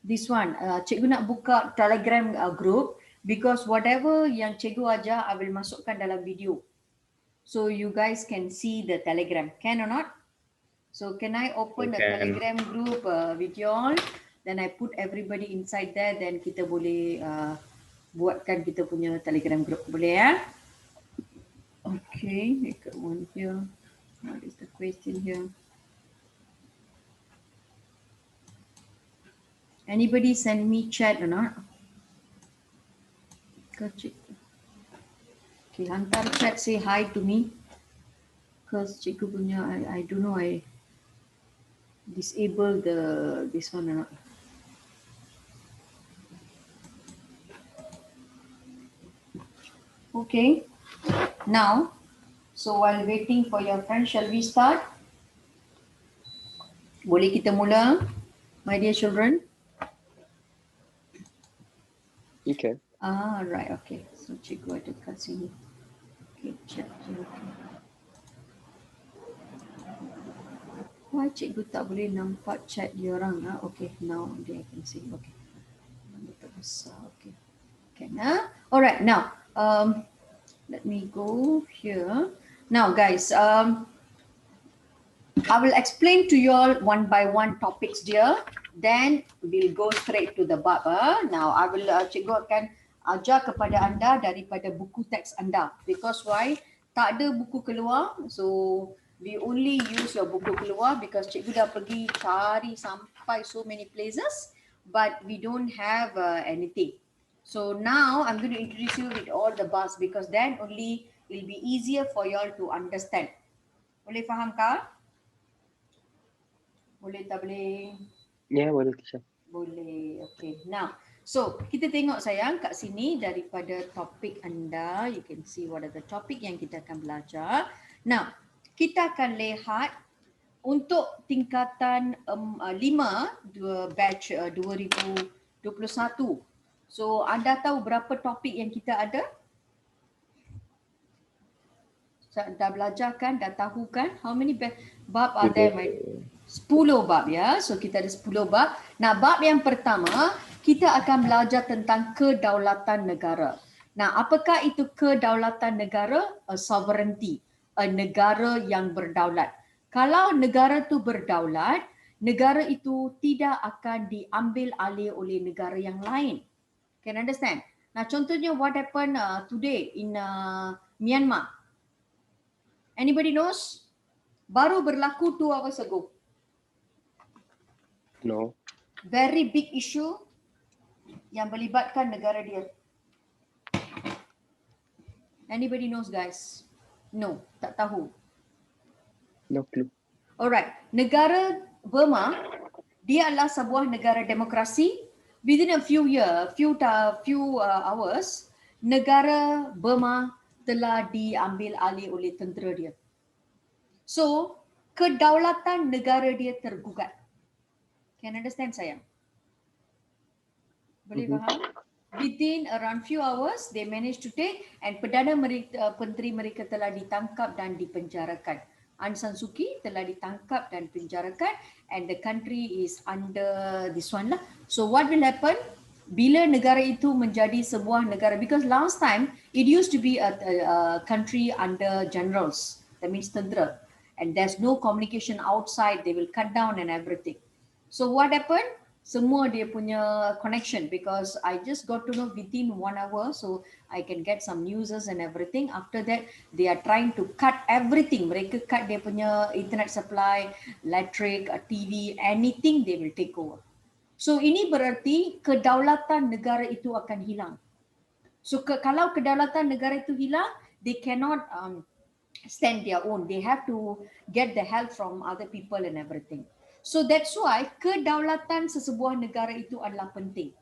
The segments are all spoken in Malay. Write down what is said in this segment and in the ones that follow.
this one, cikgu nak buka Telegram group because whatever yang cikgu ajar, I will masukkan dalam video. So you guys can see the Telegram, can or not? So can I open the Telegram group with you all? Then I put everybody inside there, then kita boleh buatkan kita punya Telegram group, boleh ya? Okay, make one here. What is the question here? Anybody send me chat or not? Okay, hantar chat, say hi to me. Because cikgu punya, I don't know, I disable this one or not. Okay, now, so while waiting for your friend, shall we start? Boleh kita mula, my dear children? Okay. Right, okay. So cikgu ada kat sini. Okay, chat here. Why cikgu tak boleh nampak chat diorang? Okay, now I can see. Okay. Okay. Okay, alright, now, let me go here. Now, guys, I will explain to you all one by one topics dear. Then we'll go straight to the bab. Now, I will cikgu akan ajar kepada anda daripada buku teks anda. Because why? Tak ada buku keluar. So, we only use your buku keluar because cikgu dah pergi cari sampai so many places. But we don't have anything. So now I'm going to introduce you with all the bars because then only it will be easier for you all to understand. Boleh faham kah? Boleh tak boleh? Ya, boleh teacher. Boleh. Okay. Now, so kita tengok sayang kat sini daripada topik anda. You can see what are the topic yang kita akan belajar. Now, kita akan lihat untuk tingkatan 5 batch 2021. So, anda tahu berapa topik yang kita ada? Dah belajar kan? Dah tahu kan? How many bab are there? 10 bab ya. So kita ada 10 bab. Nah, bab yang pertama kita akan belajar tentang kedaulatan negara. Nah, apakah itu kedaulatan negara? A sovereignty, a negara yang berdaulat. Kalau negara itu berdaulat, negara itu tidak akan diambil alih oleh negara yang lain. Can understand? Nah, contohnya what happened today in Myanmar? Anybody knows? Baru berlaku 2 hours ago. No. Very big issue yang melibatkan negara dia. Anybody knows guys? No, tak tahu. No clue. Alright, negara Burma dia adalah sebuah negara demokrasi. Within a few hours, negara Burma telah diambil alih oleh tentera dia. So, kedaulatan negara dia tergugat. Can understand sayang? Boleh faham? Within around few hours, they managed to take and Perdana Menteri mereka telah ditangkap dan dipenjarakan. Aung San Suu Kyi telah ditangkap dan penjarakan and the country is under this one lah. So what will happen? Bila negara itu menjadi sebuah negara, because last time it used to be a country under generals, that means tentera, and there's no communication outside, they will cut down and everything. So what happened? Semua dia punya connection because I just got to know within 1 hour, so I can get some newses and everything. After that, they are trying to cut everything. Mereka cut dia punya internet supply, electric, TV, anything they will take over. So ini berarti kedaulatan negara itu akan hilang. So kalau kedaulatan negara itu hilang, they cannot stand their own. They have to get the help from other people and everything. So that's why kedaulatan sesebuah negara itu adalah penting.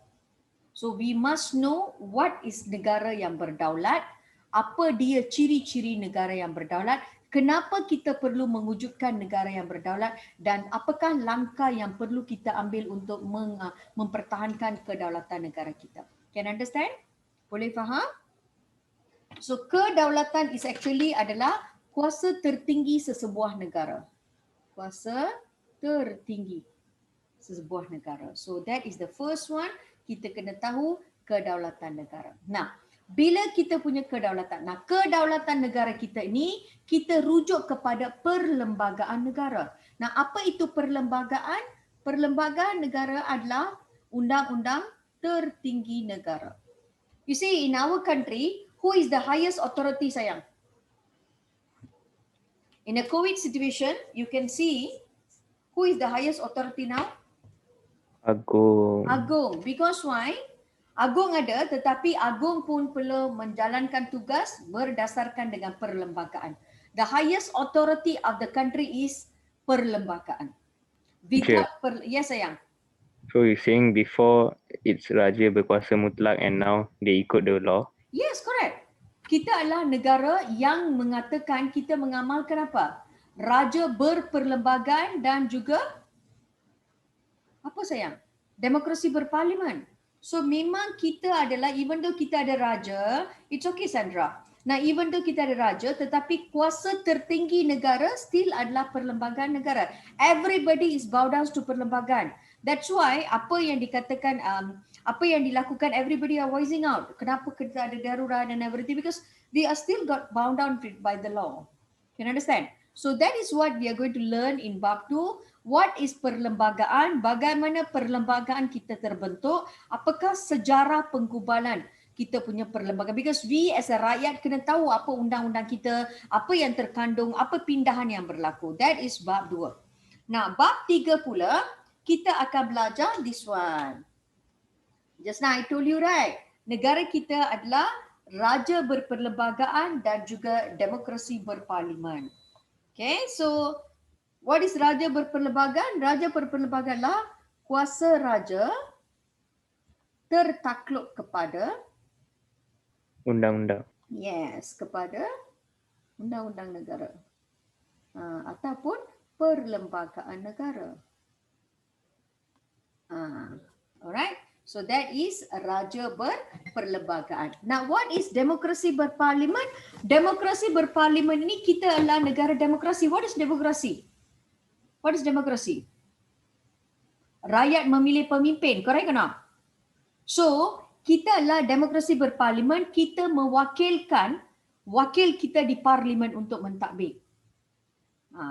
So we must know what is negara yang berdaulat, apa dia ciri-ciri negara yang berdaulat, kenapa kita perlu mewujudkan negara yang berdaulat dan apakah langkah yang perlu kita ambil untuk mempertahankan kedaulatan negara kita. Can understand? Boleh faham? So kedaulatan is actually adalah kuasa tertinggi sesebuah negara. Kuasa tertinggi sebuah negara. So that is the first one, kita kena tahu kedaulatan negara. Nah, bila kita punya kedaulatan, kedaulatan negara kita ini kita rujuk kepada perlembagaan negara. Nah, apa itu perlembagaan? Perlembagaan negara adalah undang-undang tertinggi negara. You see, in our country, who is the highest authority, sayang? In a COVID situation, you can see who is the highest authority now? Agung. Agung. Because why? Agung ada, tetapi Agung pun perlu menjalankan tugas berdasarkan dengan perlembagaan. The highest authority of the country is perlembagaan. Without yes, sayang. So you're saying before it's Raja berkuasa mutlak and now they ikut the law? Yes, correct. Kita adalah negara yang mengatakan kita mengamalkan apa? Raja berperlembagaan dan juga apa sayang? Demokrasi berparlimen. So memang kita adalah, even though kita ada raja, it's okay Sandra. Nah, even though kita ada raja, tetapi kuasa tertinggi negara still adalah perlembagaan negara. Everybody is bow down to perlembagaan. That's why apa yang dikatakan, apa yang dilakukan, everybody are voicing out. Kenapa kita ada darurat and everything? Because they are still got bound down by the law. Can you understand? So that is what we are going to learn in bab 2. What is perlembagaan? Bagaimana perlembagaan kita terbentuk? Apakah sejarah penggubalan kita punya perlembagaan? Because we as a rakyat kena tahu apa undang-undang kita, apa yang terkandung, apa pindahan yang berlaku. That is bab 2. Nah, bab 3 pula, kita akan belajar this one. Just now I told you right, negara kita adalah raja berperlembagaan dan juga demokrasi berparlimen. Okay, so what is raja berperlembagaan? Raja berperlembagaan adalah kuasa raja tertakluk kepada undang-undang. Yes, kepada undang-undang negara ataupun perlembagaan negara. Alright. So that is raja berperlembagaan. Now what is demokrasi berparlimen? Demokrasi berparlimen ini kita adalah negara demokrasi. What is demokrasi? What is demokrasi? Rakyat memilih pemimpin, correct or not? So kita adalah demokrasi berparlimen, kita mewakilkan wakil kita di parlimen untuk mentadbir.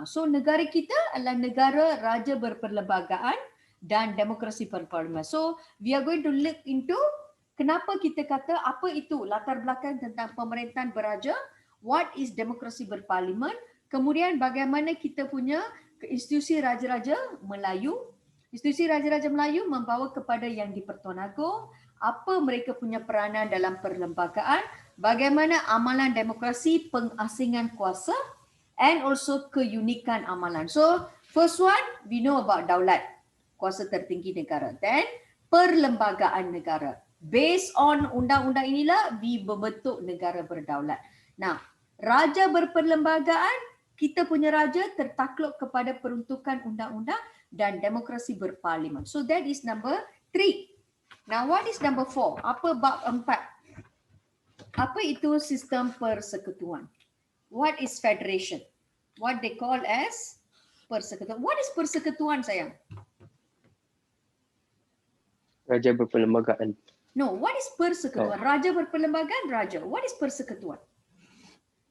So negara kita adalah negara raja berperlembagaan dan demokrasi berparlimen. So we are going to look into kenapa kita kata apa itu latar belakang tentang pemerintahan beraja, what is demokrasi berparlimen, kemudian bagaimana kita punya institusi raja-raja Melayu. Institusi raja-raja Melayu membawa kepada yang di-Pertuan Agong, apa mereka punya peranan dalam perlembagaan, bagaimana amalan demokrasi pengasingan kuasa and also keunikan amalan. So first one, we know about daulat, kuasa tertinggi negara. Then perlembagaan negara. Based on undang-undang inilah we membentuk negara berdaulat. Now, raja berperlembagaan, kita punya raja tertakluk kepada peruntukan undang-undang dan demokrasi berparlimen. So that is number 3. Now what is number 4? Apa bab 4? Apa itu sistem persekutuan? What is federation? What they call as persekutuan. What is persekutuan, sayang? Raja berperlembagaan. No, what is persekutuan? Raja berperlembagaan, raja. What is persekutuan?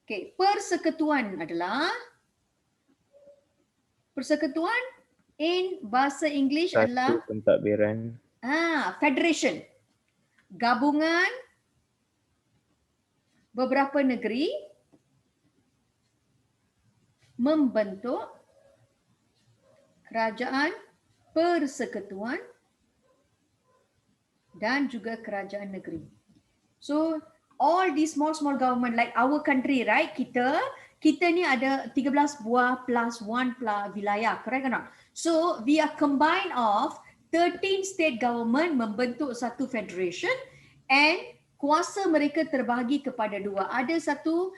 Okay, persekutuan adalah persekutuan in bahasa Inggeris adalah Satu pentadbiran. federation. Gabungan beberapa negeri membentuk kerajaan persekutuan dan juga kerajaan negeri. So all these small government like our country, right? Kita ni ada 13 buah plus 1 plus wilayah, correct or not? So we are combined of 13 state government membentuk satu federation and kuasa mereka terbahagi kepada dua. Ada satu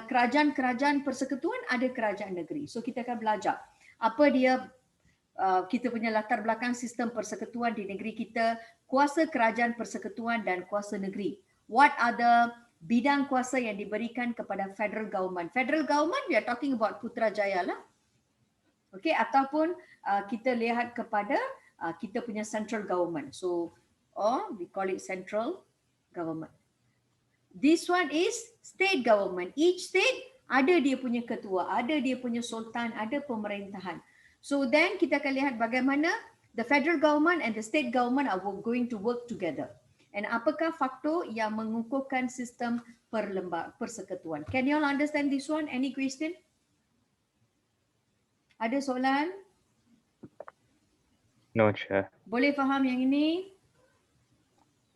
kerajaan-kerajaan persekutuan, ada kerajaan negeri. So kita akan belajar apa dia kita punya latar belakang sistem persekutuan di negeri kita, kuasa kerajaan persekutuan dan kuasa negeri. What are the bidang kuasa yang diberikan kepada federal government? Federal government, we are talking about Putrajaya lah. Okay, ataupun kita lihat kepada kita punya central government. So, or we call it central government. This one is state government. Each state ada dia punya ketua, ada dia punya sultan, ada pemerintahan. So then kita akan lihat bagaimana the federal government and the state government are going to work together. And apakah faktor yang mengukuhkan sistem persekutuan? Can you all understand this one? Any question? Ada soalan? No, Teacher. Boleh faham yang ini?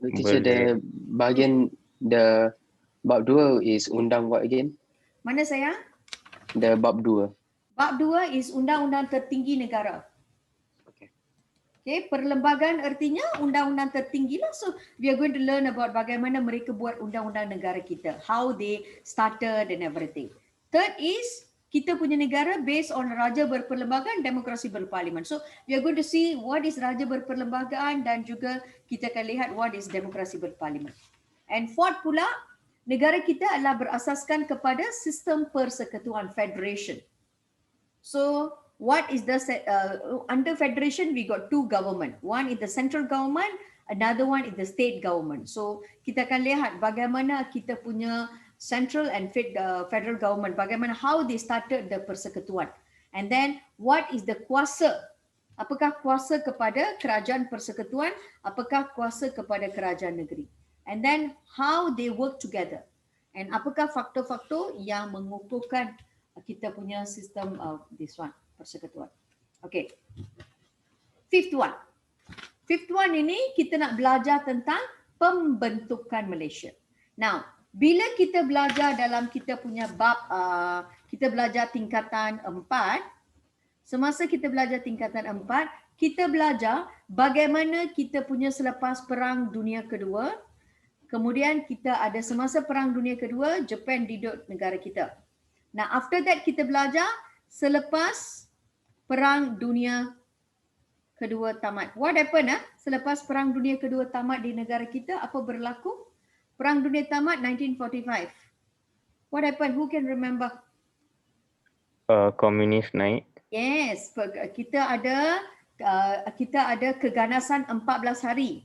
Teacher, the bahagian the bab 2 is undang what again? Mana sayang? The bab 2. Bab 2 is undang-undang tertinggi negara. Okay, perlembagaan artinya undang-undang tertinggi lah. So we are going to learn about bagaimana mereka buat undang-undang negara kita, how they started and everything. Third is kita punya negara based on raja berperlembagaan, demokrasi berparlimen. So we are going to see what is raja berperlembagaan dan juga kita akan lihat what is demokrasi berparlimen. And fourth pula, negara kita adalah berasaskan kepada sistem persekutuan, federation. So what is the under federation we got two government. One is the central government, another one is the state government. So kita akan lihat bagaimana kita punya central and federal government, bagaimana how they started the persekutuan. And then what is the kuasa? Apakah kuasa kepada kerajaan persekutuan, apakah kuasa kepada kerajaan negeri? And then how they work together. And apakah faktor-faktor yang mengukuhkan kita punya sistem this one, persekutuan. Okay. Fifth one ini kita nak belajar tentang pembentukan Malaysia. Now, bila kita belajar dalam kita punya bab, kita belajar tingkatan 4, semasa kita belajar tingkatan 4, kita belajar bagaimana kita punya selepas Perang Dunia Kedua, kemudian kita ada semasa Perang Dunia Kedua, Japan duduk negara kita. Now, after that kita belajar selepas Perang Dunia Kedua tamat. What happened? Selepas Perang Dunia Kedua tamat di negara kita, apa berlaku? Perang Dunia tamat 1945. What happened? Who can remember? Komunis naik. Yes, kita ada keganasan 14 hari.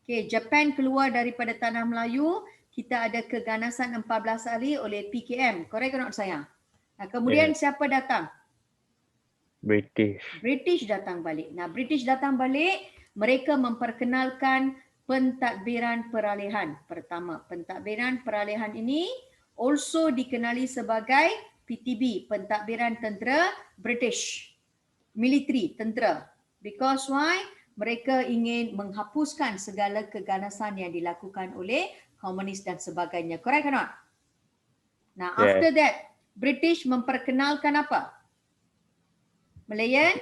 Okay, Japan keluar daripada tanah Melayu, kita ada keganasan 14 hari oleh PKM. Correct or not sayang? Nah, kemudian siapa datang? British datang balik. Nah, British datang balik, mereka memperkenalkan pentadbiran peralihan. Pertama, pentadbiran peralihan ini also dikenali sebagai PTB, pentadbiran tentera British, military, tentera. Because why? Mereka ingin menghapuskan segala keganasan yang dilakukan oleh komunis dan sebagainya. Correct or not? Nah, after that, British memperkenalkan apa? Malayan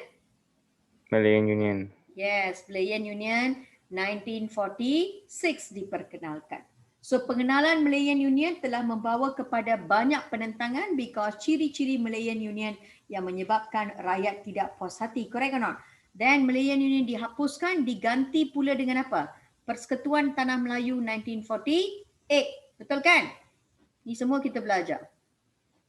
Union. Yes, Malayan Union 1946 diperkenalkan. So pengenalan Malayan Union telah membawa kepada banyak penentangan because ciri-ciri Malayan Union yang menyebabkan rakyat tidak puas hati. Correct or not? Then Malayan Union dihapuskan, diganti pula dengan apa? Persekutuan Tanah Melayu 1948. Betul kan? Ini semua kita belajar.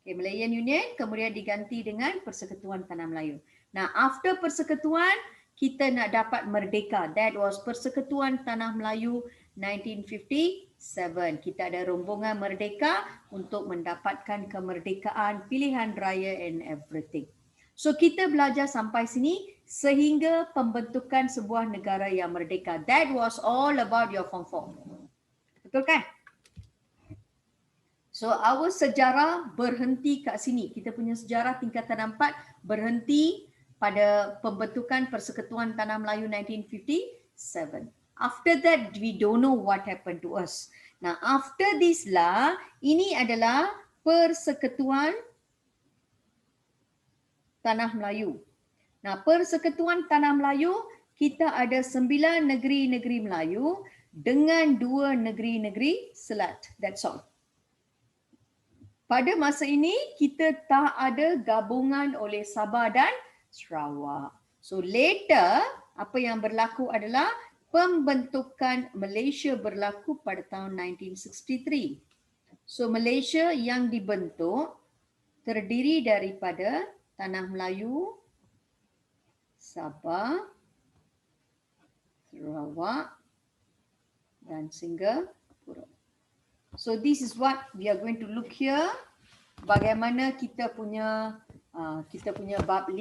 Okay, Malayan Union kemudian diganti dengan Persekutuan Tanah Melayu. Nah, after persekutuan, kita nak dapat merdeka. That was Persekutuan Tanah Melayu 1957. Kita ada rombongan merdeka untuk mendapatkan kemerdekaan, pilihan raya and everything. So kita belajar sampai sini sehingga pembentukan sebuah negara yang merdeka. That was all about your Form 4. Betul kan? So our sejarah berhenti kat sini. Kita punya sejarah tingkatan 4 berhenti pada pembentukan Persekutuan Tanah Melayu 1957. After that, we don't know what happened to us. Now, after this lah, ini adalah Persekutuan Tanah Melayu. Nah, Persekutuan Tanah Melayu, kita ada 9 negeri-negeri Melayu dengan 2 negeri-negeri Selat. That's all. Pada masa ini, kita tak ada gabungan oleh Sabah dan Sarawak. So later, apa yang berlaku adalah pembentukan Malaysia berlaku pada tahun 1963. So Malaysia yang dibentuk terdiri daripada Tanah Melayu, Sabah, Sarawak dan Singapura. So this is what we are going to look here. Bagaimana kita punya bab 5.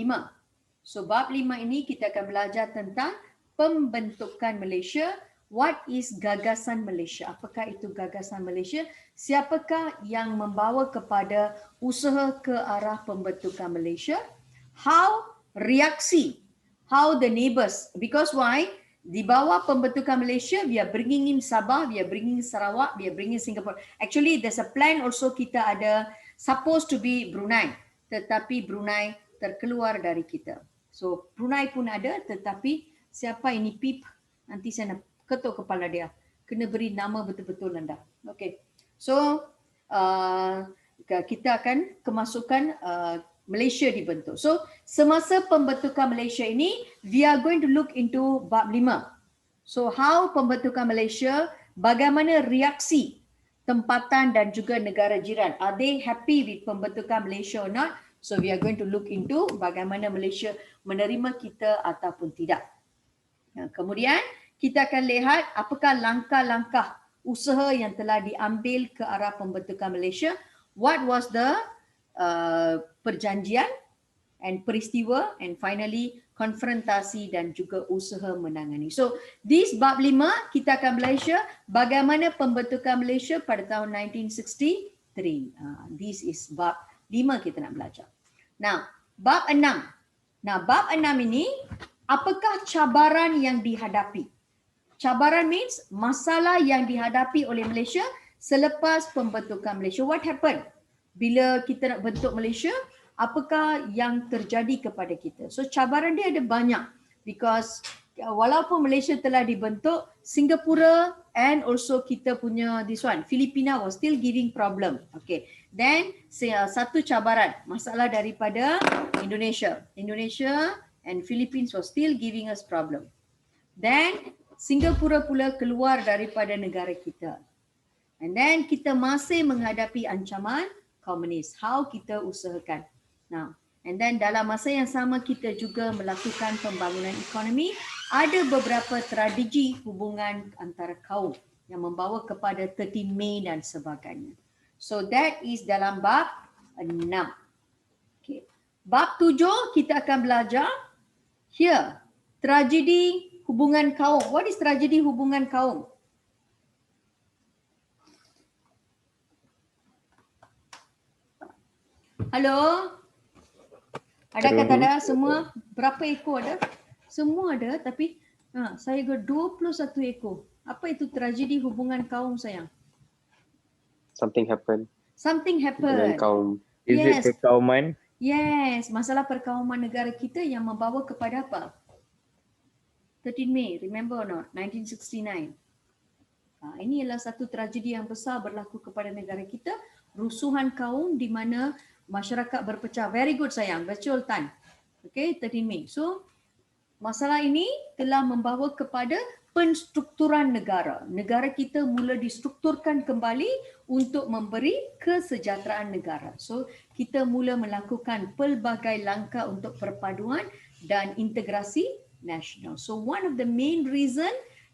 So bab 5 ini kita akan belajar tentang pembentukan Malaysia. What is gagasan Malaysia? Apakah itu gagasan Malaysia? Siapakah yang membawa kepada usaha ke arah pembentukan Malaysia? How reaksi? How the neighbours? Because why? Di bawah pembentukan Malaysia, we are bringing in Sabah, we are bringing Sarawak, we are bringing Singapore. Actually, there's a plan also kita ada supposed to be Brunei. Tetapi Brunei terkeluar dari kita. So Brunei pun ada, tetapi siapa ini PIP? Nanti saya nak ketuk kepala dia. Kena beri nama betul-betul anda. Okay. So kita akan kemasukan Malaysia dibentuk. So semasa pembentukan Malaysia ini, we are going to look into bab 5. So how pembentukan Malaysia, bagaimana reaksi tempatan dan juga negara jiran. Are they happy with pembentukan Malaysia or not? So we are going to look into bagaimana Malaysia menerima kita ataupun tidak. Kemudian kita akan lihat apakah langkah-langkah usaha yang telah diambil ke arah pembentukan Malaysia. What was the perjanjian and peristiwa, and finally konfrontasi dan juga usaha menangani. So this bab 5 kita akan belajar bagaimana pembentukan Malaysia pada tahun 1963. This is bab 5 kita nak belajar. Now, bab 6. Nah, bab 6 ini apakah cabaran yang dihadapi? Cabaran means masalah yang dihadapi oleh Malaysia selepas pembentukan Malaysia. What happened? Bila kita nak bentuk Malaysia, apakah yang terjadi kepada kita? So cabaran dia ada banyak because walaupun Malaysia telah dibentuk, Singapura and also kita punya this one, Filipina was still giving problem. Okay. Then satu cabaran, masalah daripada Indonesia. Indonesia and Philippines was still giving us problem. Then Singapura pula keluar daripada negara kita. And then kita masih menghadapi ancaman komunis. How kita usahakan. Now, and then dalam masa yang sama kita juga melakukan pembangunan ekonomi. Ada beberapa strategi hubungan antara kaum yang membawa kepada 13 Mei dan sebagainya. So that is dalam bab 6. Okay. Bab 7 kita akan belajar here. Tragedi hubungan kaum. What is tragedi hubungan kaum? Halo? Ada kata ada semua? Berapa ekor ada? Semua ada tapi saya ada 21 ekor. Apa itu tragedi hubungan kaum sayang? Something happened. Something Dengan happened. kaum. Is it Yes. perkauman? Yes, masalah perkauman negara kita yang membawa kepada apa? 13 Mei, remember or not? 1969. Ini adalah satu tragedi yang besar berlaku kepada negara kita. Rusuhan kaum di mana masyarakat berpecah. Very good sayang, betul Tan. Okay, 13 Mei. So, masalah ini telah membawa kepada penstrukturan negara. Negara kita mula distrukturkan kembali untuk memberi kesejahteraan negara. So, kita mula melakukan pelbagai langkah untuk perpaduan dan integrasi nasional. So, one of the main reason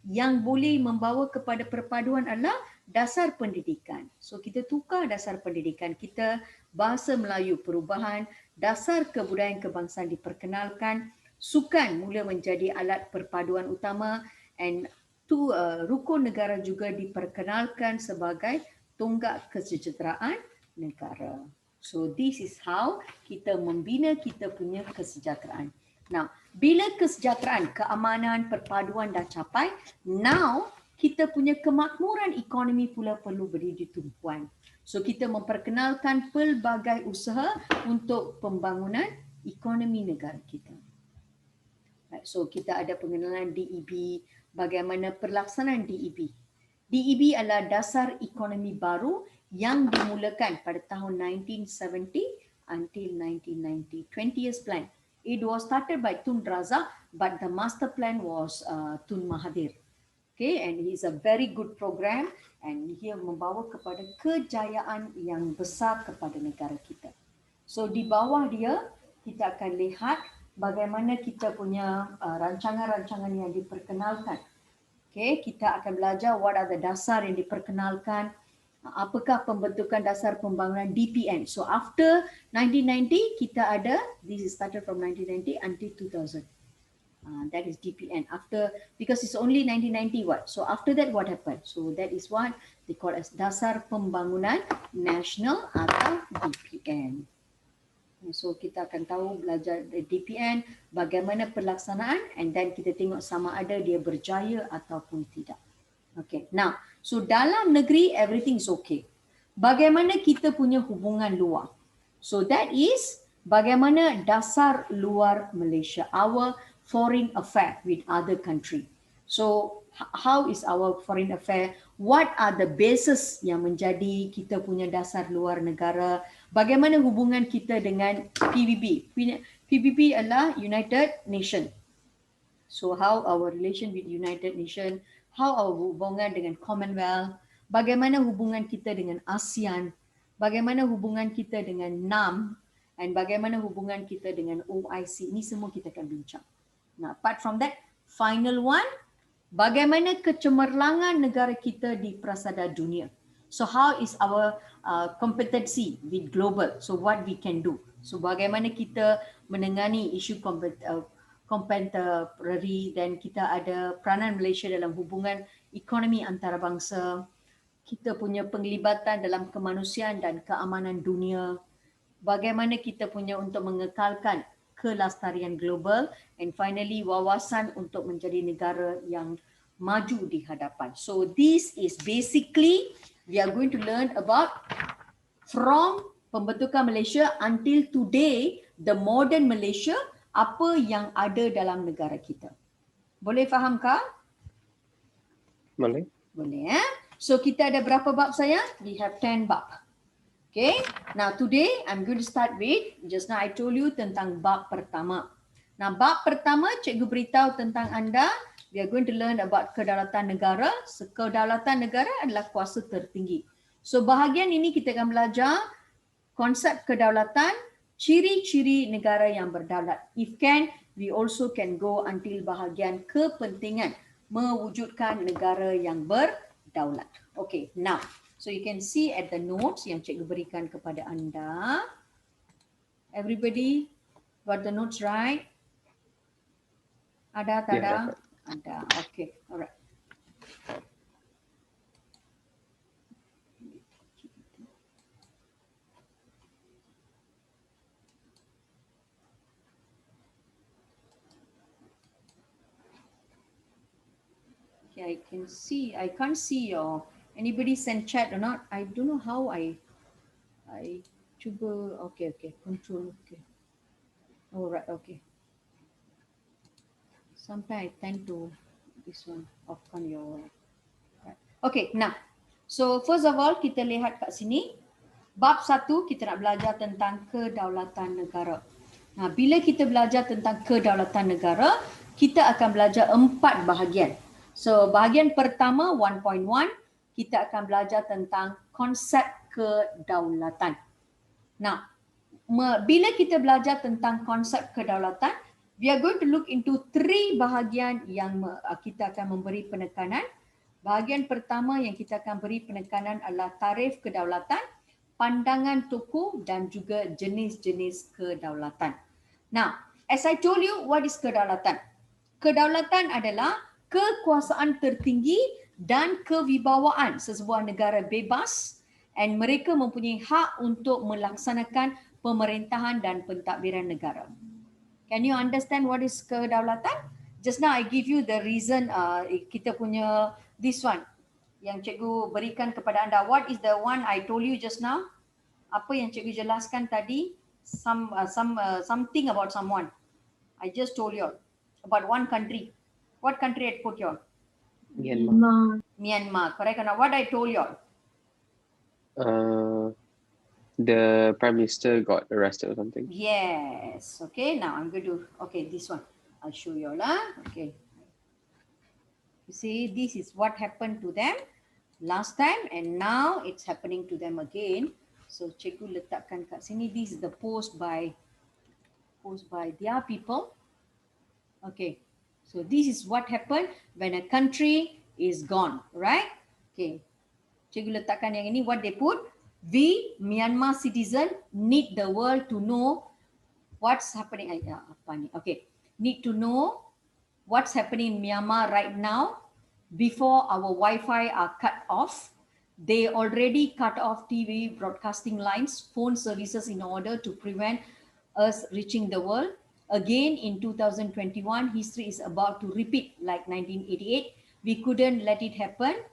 yang boleh membawa kepada perpaduan adalah dasar pendidikan. So, kita tukar dasar pendidikan. Kita bahasa Melayu perubahan, dasar kebudayaan kebangsaan diperkenalkan, sukan mula menjadi alat perpaduan utama, and rukun negara juga diperkenalkan sebagai tonggak kesejahteraan negara. So this is how kita membina kita punya kesejahteraan. Now, bila kesejahteraan, keamanan, perpaduan dah capai, now kita punya kemakmuran ekonomi pula perlu berdiri tumpuan. So kita memperkenalkan pelbagai usaha untuk pembangunan ekonomi negara kita. Right, so kita ada pengenalan DEB, bagaimana pelaksanaan DEB. DEB adalah dasar ekonomi baru yang dimulakan pada tahun 1970 until 1990. 20 years plan. It was started by Tun Razak, but the master plan was Tun Mahathir. Okay, and it's a very good program and ia membawa kepada kejayaan yang besar kepada negara kita. So di bawah dia kita akan lihat bagaimana kita punya rancangan-rancangan yang diperkenalkan Okay, kita akan belajar what are the dasar yang diperkenalkan, apakah pembentukan dasar pembangunan DPN. So after 1990 kita ada, this is started from 1990 until 2000. That is DPN. After, because it's only 1990 what. So after that what happened? So that is what they call as dasar pembangunan nasional atau DPN. So kita akan tahu belajar DPN, bagaimana pelaksanaan, and then kita tengok sama ada dia berjaya ataupun tidak. Okay, now, so dalam negeri everything is okay. Bagaimana kita punya hubungan luar? So that is bagaimana dasar luar Malaysia, our foreign affair with other country. So how is our foreign affair? What are the bases yang menjadi kita punya dasar luar negara? Bagaimana hubungan kita dengan PBB? PBB adalah United Nation. So how our relation with United Nation, how our hubungan dengan Commonwealth, bagaimana hubungan kita dengan ASEAN, bagaimana hubungan kita dengan NAM, and bagaimana hubungan kita dengan OIC. Ini semua kita akan bincang. Now, apart from that, final one, bagaimana kecemerlangan negara kita di prasada dunia. So how is our competency with global? So what we can do? So bagaimana kita menangani isu contemporary, dan kita ada peranan Malaysia dalam hubungan ekonomi antarabangsa, kita punya penglibatan dalam kemanusiaan dan keamanan dunia, bagaimana kita punya untuk mengekalkan kelestarian global, and finally wawasan untuk menjadi negara yang maju di hadapan. So this is basically we are going to learn about from pembentukan Malaysia until today, the modern Malaysia, apa yang ada dalam negara kita. Boleh fahamkah? Boleh. Boleh, eh? So kita ada berapa bab sayang? We have 10 bab. Okay, now today I'm going to start with, just now I told you tentang bab pertama. Now bab pertama cikgu beritahu tentang anda, we are going to learn about kedaulatan negara. Kedaulatan negara adalah kuasa tertinggi. So bahagian ini kita akan belajar konsep kedaulatan, ciri-ciri negara yang berdaulat. If can, we also can go until bahagian kepentingan mewujudkan negara yang berdaulat. Okay, now, so you can see at the notes yang cikgu berikan kepada anda. Everybody got the notes right? Ada, tak ada? Ada, okay, alright. Okay, I can't see your, anybody send chat or not? I don't know how I cuba, okay, control, okay. Alright, okay. Sometimes I tend to, this one, off on your, right. Okay, now, so first of all, kita lihat kat sini, bab 1 kita nak belajar tentang kedaulatan negara. Nah, bila kita belajar tentang kedaulatan negara, kita akan belajar 4 bahagian. So, bahagian pertama 1.1, kita akan belajar tentang konsep kedaulatan. Nah, bila kita belajar tentang konsep kedaulatan, we are going to look into 3 bahagian yang kita akan memberi penekanan. Bahagian pertama yang kita akan beri penekanan adalah tarikh kedaulatan, pandangan tokoh dan juga jenis-jenis kedaulatan. Now, as I told you, what is kedaulatan? Kedaulatan adalah kekuasaan tertinggi dan kewibawaan sesebuah negara bebas, dan mereka mempunyai hak untuk melaksanakan pemerintahan dan pentadbiran negara. Can you understand what is kedaulatan? Just now I give you the reason, kita punya this one yang cikgu berikan kepada anda. What is the one I told you just now? Apa yang cikgu jelaskan tadi? Something about someone. I just told you about one country. What country I put you? Myanmar, correct or not? What I told you? The Prime Minister got arrested or something. Yes. Okay, now I'm going to, okay, this one. I'll show you all. Okay. You see, this is what happened to them last time, and now it's happening to them again. So cikgu letakkan kat sini. This is the post by their people. Okay. So this is what happened when a country is gone, right? Okay. Cikgu letakkan yang ini, what they put, we Myanmar citizen need the world to know what's happening. Apa ni? Okay. Need to know what's happening in Myanmar right now before our Wi-Fi are cut off. They already cut off TV broadcasting lines, phone services in order to prevent us reaching the world. Again, in 2021, history is about to repeat like 1988. We couldn't let it happen.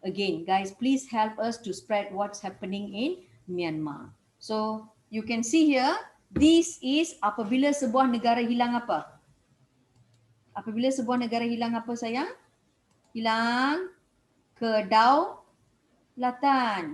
Again, guys, please help us to spread what's happening in Myanmar. So you can see here, this is apabila sebuah negara hilang apa? Apabila sebuah negara hilang apa sayang? Hilang kedaulatan.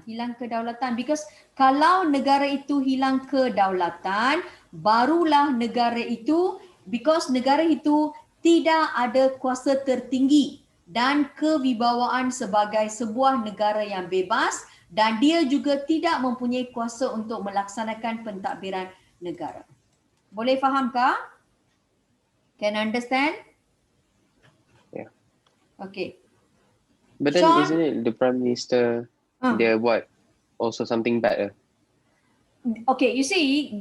Hilang kedaulatan. Because kalau negara itu hilang kedaulatan, barulah negara itu, because negara itu tidak ada kuasa tertinggi dan kewibawaan sebagai sebuah negara yang bebas, dan dia juga tidak mempunyai kuasa untuk melaksanakan pentadbiran negara. Boleh fahamkah? Can understand? Yeah. Okay. But then Sean? isn't it the Prime Minister, they're what? Also something bad? Okay, you see,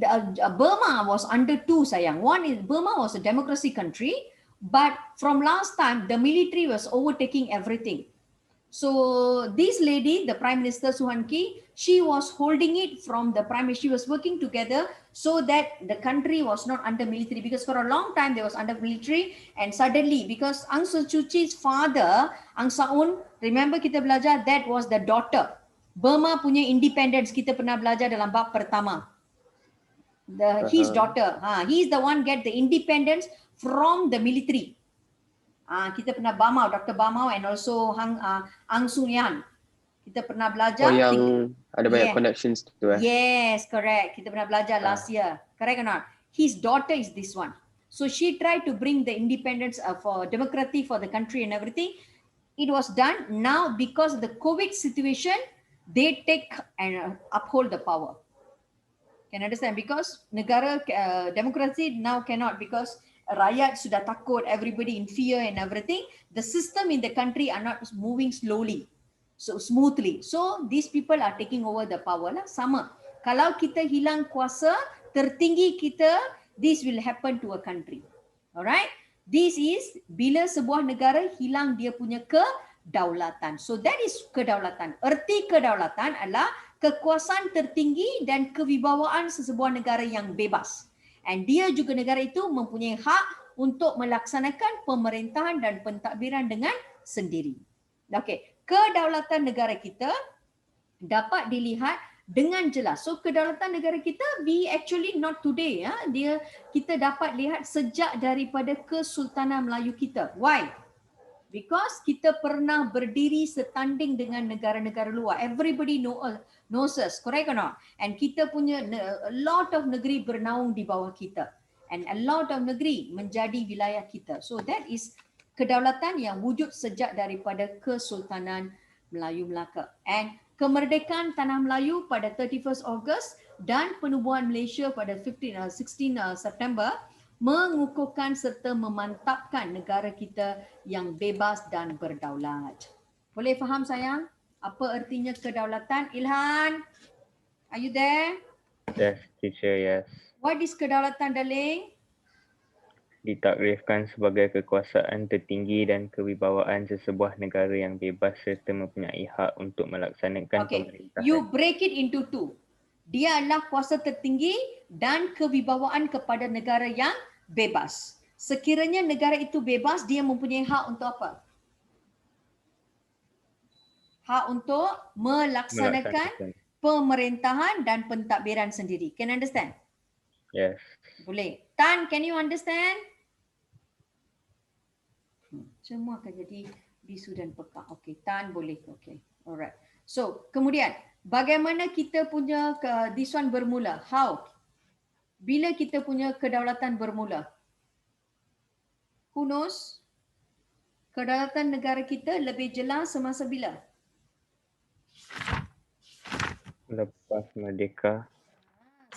Burma was under two, sayang. One is Burma was a democracy country, but from last time, the military was overtaking everything. So this lady, the Prime Minister Suhan Kyi, she was holding it from the Prime Minister. She was working together so that the country was not under military, because for a long time they was under military, and suddenly, because Aung San Suu Kyi's father, Aung Saun, remember kita belajar, that was the daughter. Burma punya independence, kita pernah belajar dalam bab pertama. His daughter, he is the one get the independence from the military. Kita pernah Bamau, Dr. Bamau, and also Aung San Suu Kyi. Kita pernah belajar. Oh, yang ada banyak connections tu. Yes, correct. Kita pernah belajar last year. Correct or not? His daughter is this one. So she tried to bring the independence for democracy for the country and everything. It was done. Now, because of the COVID situation, they take and uphold the power. Can understand? Because negara demokrasi now cannot, because rakyat sudah takut, everybody in fear and everything. The system in the country are not moving slowly, so smoothly. So these people are taking over the power lah. Sama. Kalau kita hilang kuasa tertinggi kita, this will happen to a country. Alright? This is bila sebuah negara hilang dia punya kedaulatan. So that is kedaulatan. Erti kedaulatan adalah kekuasaan tertinggi dan kewibawaan sesebuah negara yang bebas. And dia juga, negara itu mempunyai hak untuk melaksanakan pemerintahan dan pentadbiran dengan sendiri. Okay, kedaulatan negara kita dapat dilihat dengan jelas. So kedaulatan negara kita, we actually not today, kita dapat lihat sejak daripada Kesultanan Melayu kita. Why? Because kita pernah berdiri setanding dengan negara-negara luar. Everybody knows us, correct or not? And kita punya a lot of negeri bernaung di bawah kita. And a lot of negeri menjadi wilayah kita. So that is kedaulatan yang wujud sejak daripada Kesultanan Melayu Melaka. And kemerdekaan Tanah Melayu pada 31st Ogos dan penubuhan Malaysia pada 16 September mengukuhkan serta memantapkan negara kita yang bebas dan berdaulat. Boleh faham sayang? Apa artinya kedaulatan? Ilhan, are you there? Yes, teacher, yes. What is kedaulatan, darling? Ditakrifkan sebagai kekuasaan tertinggi dan kewibawaan sesebuah negara yang bebas serta mempunyai hak untuk melaksanakan pemerintahan. You break it into two. Dia adalah kuasa tertinggi dan kewibawaan kepada negara yang bebas. Sekiranya negara itu bebas, dia mempunyai hak untuk apa? Hak untuk melaksanakan pemerintahan dan pentadbiran sendiri. Can understand? Yes. Boleh. Tan, can you understand? Semua akan jadi bisu dan peka. Okay, Tan boleh. Okay, alright. So, kemudian, bagaimana kita punya this one bermula? How? Bila kita punya kedaulatan bermula? Who knows? Kedaulatan negara kita lebih jelas semasa bila? Lepas merdeka.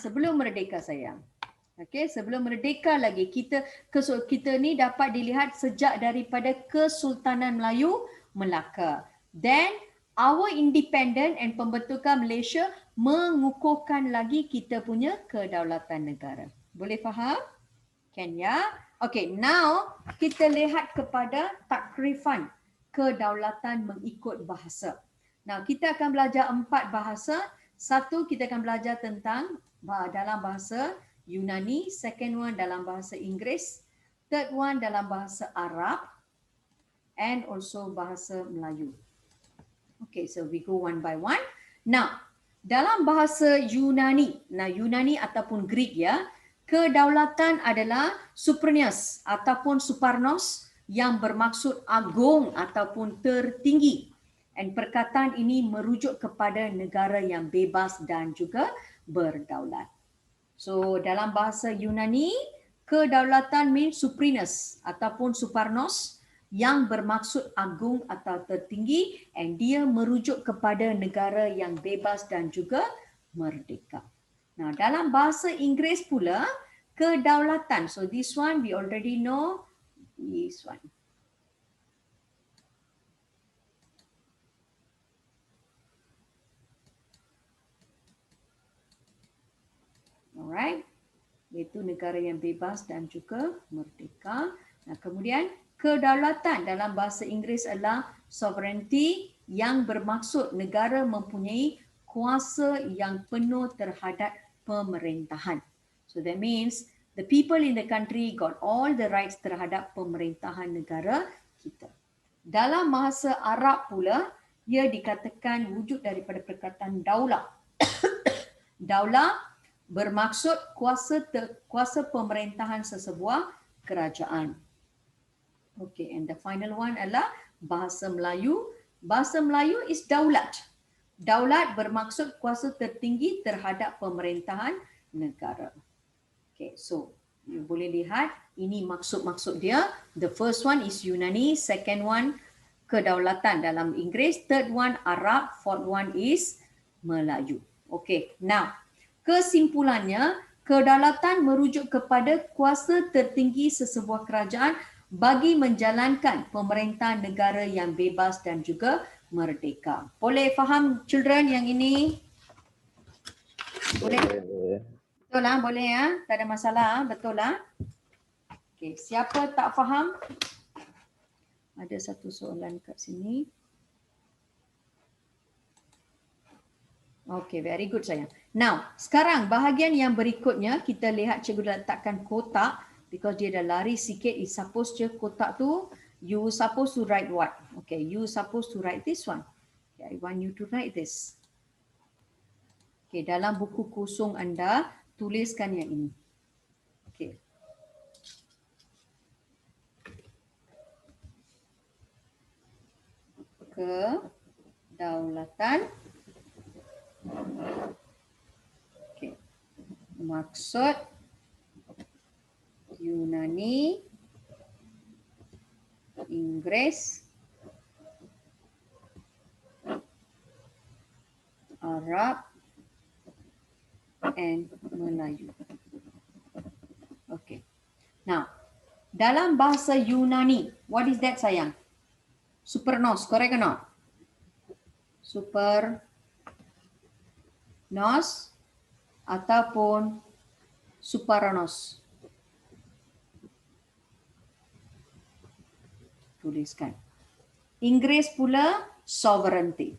Sebelum merdeka, sayang. Okey, sebelum merdeka lagi kita ni dapat dilihat sejak daripada Kesultanan Melayu Melaka. Then our independent and pembentukan Malaysia mengukuhkan lagi kita punya kedaulatan negara. Boleh faham? Can ya? Okay, now kita lihat kepada takrifan kedaulatan mengikut bahasa. Now kita akan belajar 4 bahasa. Satu, kita akan belajar tentang dalam bahasa Yunani. Second one dalam bahasa Inggeris. Third one dalam bahasa Arab. And also bahasa Melayu. Okay, so we go one by one. Now, dalam bahasa Yunani, Yunani ataupun Greek ya, kedaulatan adalah suprenius ataupun suparnos yang bermaksud agung ataupun tertinggi. Dan perkataan ini merujuk kepada negara yang bebas dan juga berdaulat. So dalam bahasa Yunani, kedaulatan means suprenius ataupun suparnos yang bermaksud agung atau tertinggi, and dia merujuk kepada negara yang bebas dan juga merdeka. Nah, dalam bahasa Inggeris pula, kedaulatan. So this one we already know, this one. Alright. Iaitu negara yang bebas dan juga merdeka. Nah, kemudian kedaulatan dalam bahasa Inggeris adalah sovereignty yang bermaksud negara mempunyai kuasa yang penuh terhadap pemerintahan. So that means the people in the country got all the rights terhadap pemerintahan negara kita. Dalam bahasa Arab pula, ia dikatakan wujud daripada perkataan daulah. Daulah bermaksud kuasa pemerintahan sesebuah kerajaan. Okay, and the final one adalah bahasa Melayu. Bahasa Melayu is daulat. Daulat bermaksud kuasa tertinggi terhadap pemerintahan negara. Okay, so you boleh lihat ini maksud-maksud dia. The first one is Yunani, second one kedaulatan dalam Inggeris, third one Arab, fourth one is Melayu. Okay, now kesimpulannya, kedaulatan merujuk kepada kuasa tertinggi sesebuah kerajaan bagi menjalankan pemerintahan negara yang bebas dan juga merdeka. Boleh faham children yang ini? Boleh? Betul lah, boleh ya? Tak ada masalah, betul lah. Okay, siapa tak faham? Ada satu soalan kat sini. Okay, very good sayang. Now, sekarang bahagian yang berikutnya kita lihat cikgu letakkan kotak because dia dah lari sikit. Is supposed je kotak tu you supposed to write what? Okay, you supposed to write this one. Okay, I want you to write this. Okay, dalam buku kosong anda tuliskan yang ini. Okay. Kedaulatan. Okay. Maksud Yunani, Inggeris, Arab, and Melayu. Okay. Now, dalam bahasa Yunani, what is that sayang? Supernos, correct or not? Supernos ataupun suparanos. Tuliskan. Inggeris pula sovereignty.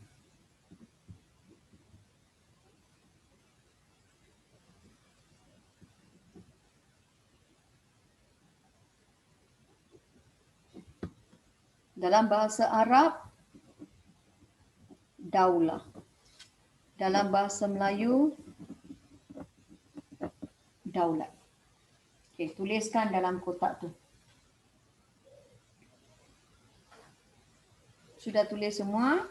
Dalam bahasa Arab, daulah. Dalam bahasa Melayu, daulat. Okay, tuliskan dalam kotak tu. Sudah tulis semua?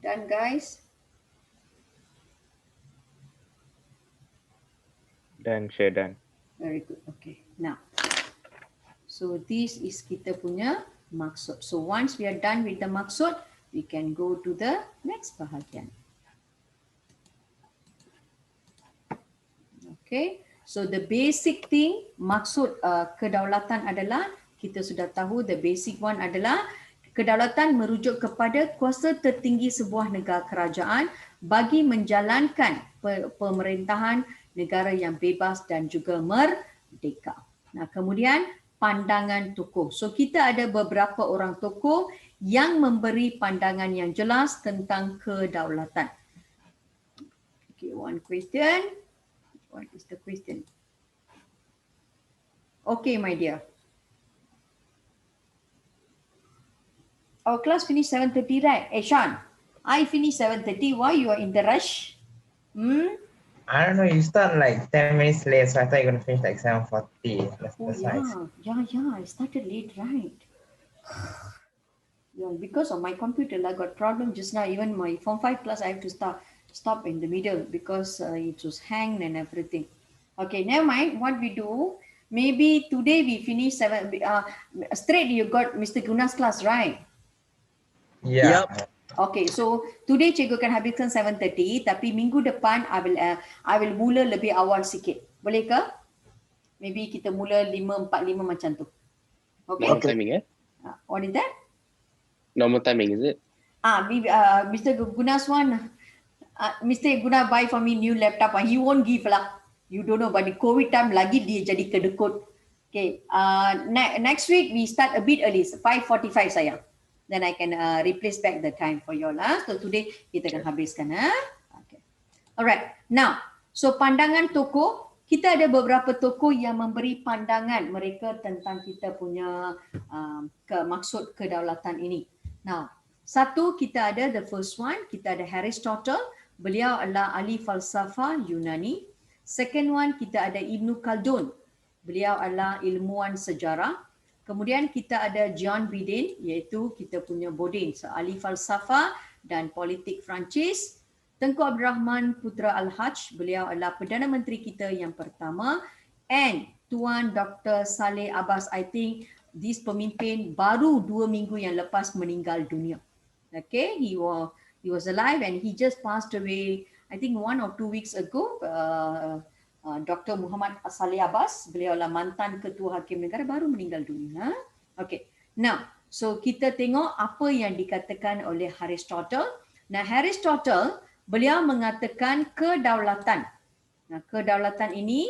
Dan guys, Dan saya done. Very good. Okay. Now, so this is kita punya maksud. So once we are done with the maksud, we can go to the next bahagian. Okay. So the basic thing, maksud kedaulatan adalah, kita sudah tahu the basic one adalah kedaulatan merujuk kepada kuasa tertinggi sebuah negara kerajaan bagi menjalankan pemerintahan negara yang bebas dan juga merdeka. Nah, kemudian pandangan tokoh. So kita ada beberapa orang tokoh yang memberi pandangan yang jelas tentang kedaulatan. Okay, one question. What is the question? Okay, my dear. Our class finished 7:30, right? Sean, I finished 7:30. Why you are in the rush? I don't know, you start like 10 minutes late, so I thought you're going to finish like 7:40. That's why. Yeah, I started late, right? Yeah, because of my computer, I got problem just now. Even my Form 5 class, I have to stop in the middle because it was hanged and everything. Okay, never mind. What we do, maybe today we finish 7. Straight you got Mr. Guna's class, right? Yeah. Yep. Okay, so today cikgu akan habiskan 7:30, tapi minggu depan I will mula lebih awal sikit. Boleh ke? Maybe kita mula 5:45 macam tu. Okay. Normal timing, What is that? Normal timing, is it? Mr. Guna's one. Mr. Guna buy for me new laptop. He won't give lah. You don't know, but the COVID time lagi dia jadi kedekut. Okay. Next week we start a bit early, 5:45 sayang. Then I can replace back the time for you lah. So today kita akan habiskan. Okay. Alright. Now, so pandangan tokoh, kita ada beberapa tokoh yang memberi pandangan mereka tentang kita punya maksud kedaulatan ini. Now, satu kita ada the first one, kita ada Aristotle. Beliau adalah ahli falsafah Yunani. Second one kita ada Ibn Khaldun. Beliau adalah ilmuwan sejarah. Kemudian kita ada John Bidin, iaitu kita punya Bodin, ahli falsafah dan politik Perancis. Tengku Abdul Rahman Putra Al-Haj, beliau adalah Perdana Menteri kita yang pertama. And Tuan Dr. Saleh Abbas, I think this pemimpin baru 2 minggu yang lepas meninggal dunia. Okay, he was alive and he just passed away, I think 1 or 2 weeks ago. Dr. Muhammad Saleh Abbas, beliau adalah mantan ketua hakim negara, baru meninggal dunia. Okay, now so kita tengok apa yang dikatakan oleh Aristotle. Nah, Aristotle beliau mengatakan kedaulatan. Nah, kedaulatan ini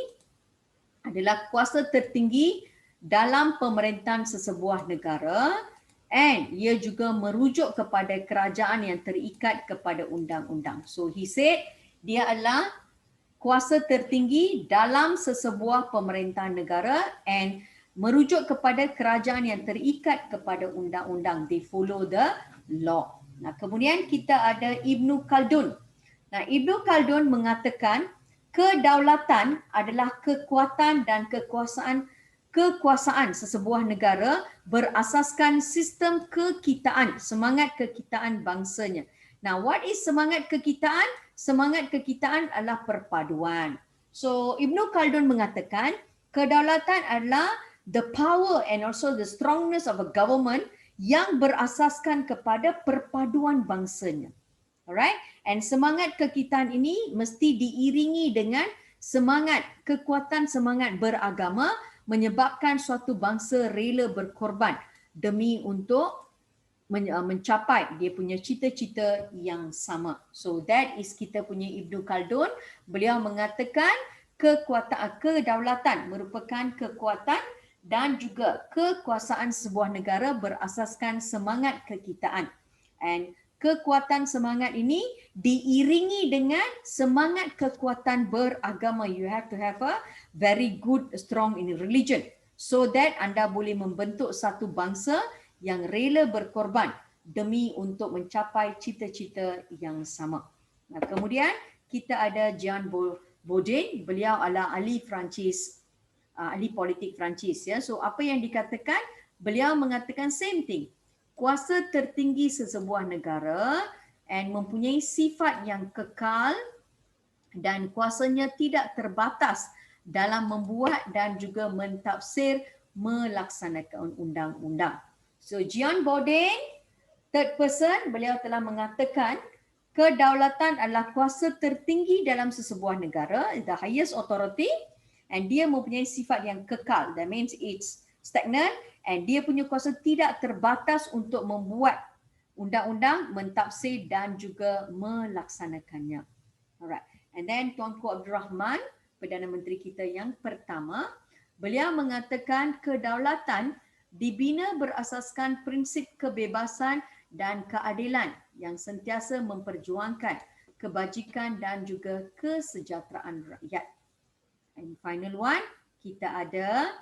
adalah kuasa tertinggi dalam pemerintahan sesebuah negara, and ia juga merujuk kepada kerajaan yang terikat kepada undang-undang. So he said dia adalah kuasa tertinggi dalam sesebuah pemerintahan negara and merujuk kepada kerajaan yang terikat kepada undang-undang. They follow the law. Nah, kemudian kita ada Ibn Khaldun. Nah, Ibn Khaldun mengatakan kedaulatan adalah kekuatan dan kekuasaan sesebuah negara berasaskan sistem kekitaan, semangat kekitaan bangsanya. Now, what is semangat kekitaan? Semangat kekitaan adalah perpaduan. So, Ibn Khaldun mengatakan kedaulatan adalah the power and also the strongness of a government yang berasaskan kepada perpaduan bangsanya. Alright? And semangat kekitaan ini mesti diiringi dengan semangat, kekuatan semangat beragama, menyebabkan suatu bangsa rela berkorban demi untuk mencapai dia punya cita-cita yang sama. So that is kita punya Ibn Khaldun. Beliau mengatakan kedaulatan merupakan kekuatan dan juga kekuasaan sebuah negara berasaskan semangat kekitaan. And kekuatan semangat ini diiringi dengan semangat kekuatan beragama. You have to have a very good, strong in religion so that anda boleh membentuk satu bangsa yang rela berkorban demi untuk mencapai cita-cita yang sama. Nah, kemudian kita ada Jean Bodin, beliau adalah ahli Perancis, ahli politik Perancis. Ya. So apa yang dikatakan? Beliau mengatakan same thing. Kuasa tertinggi sesebuah negara and mempunyai sifat yang kekal dan kuasanya tidak terbatas dalam membuat dan juga mentafsir melaksanakan undang-undang. So John Bodin, third person, beliau telah mengatakan kedaulatan adalah kuasa tertinggi dalam sesebuah negara, the highest authority, and dia mempunyai sifat yang kekal. That means it's stagnant, and dia punya kuasa tidak terbatas untuk membuat undang-undang, mentafsir dan juga melaksanakannya. Alright. And then Tuanku Abdul Rahman, Perdana Menteri kita yang pertama, beliau mengatakan kedaulatan dibina berasaskan prinsip kebebasan dan keadilan yang sentiasa memperjuangkan kebajikan dan juga kesejahteraan rakyat. And final one, kita ada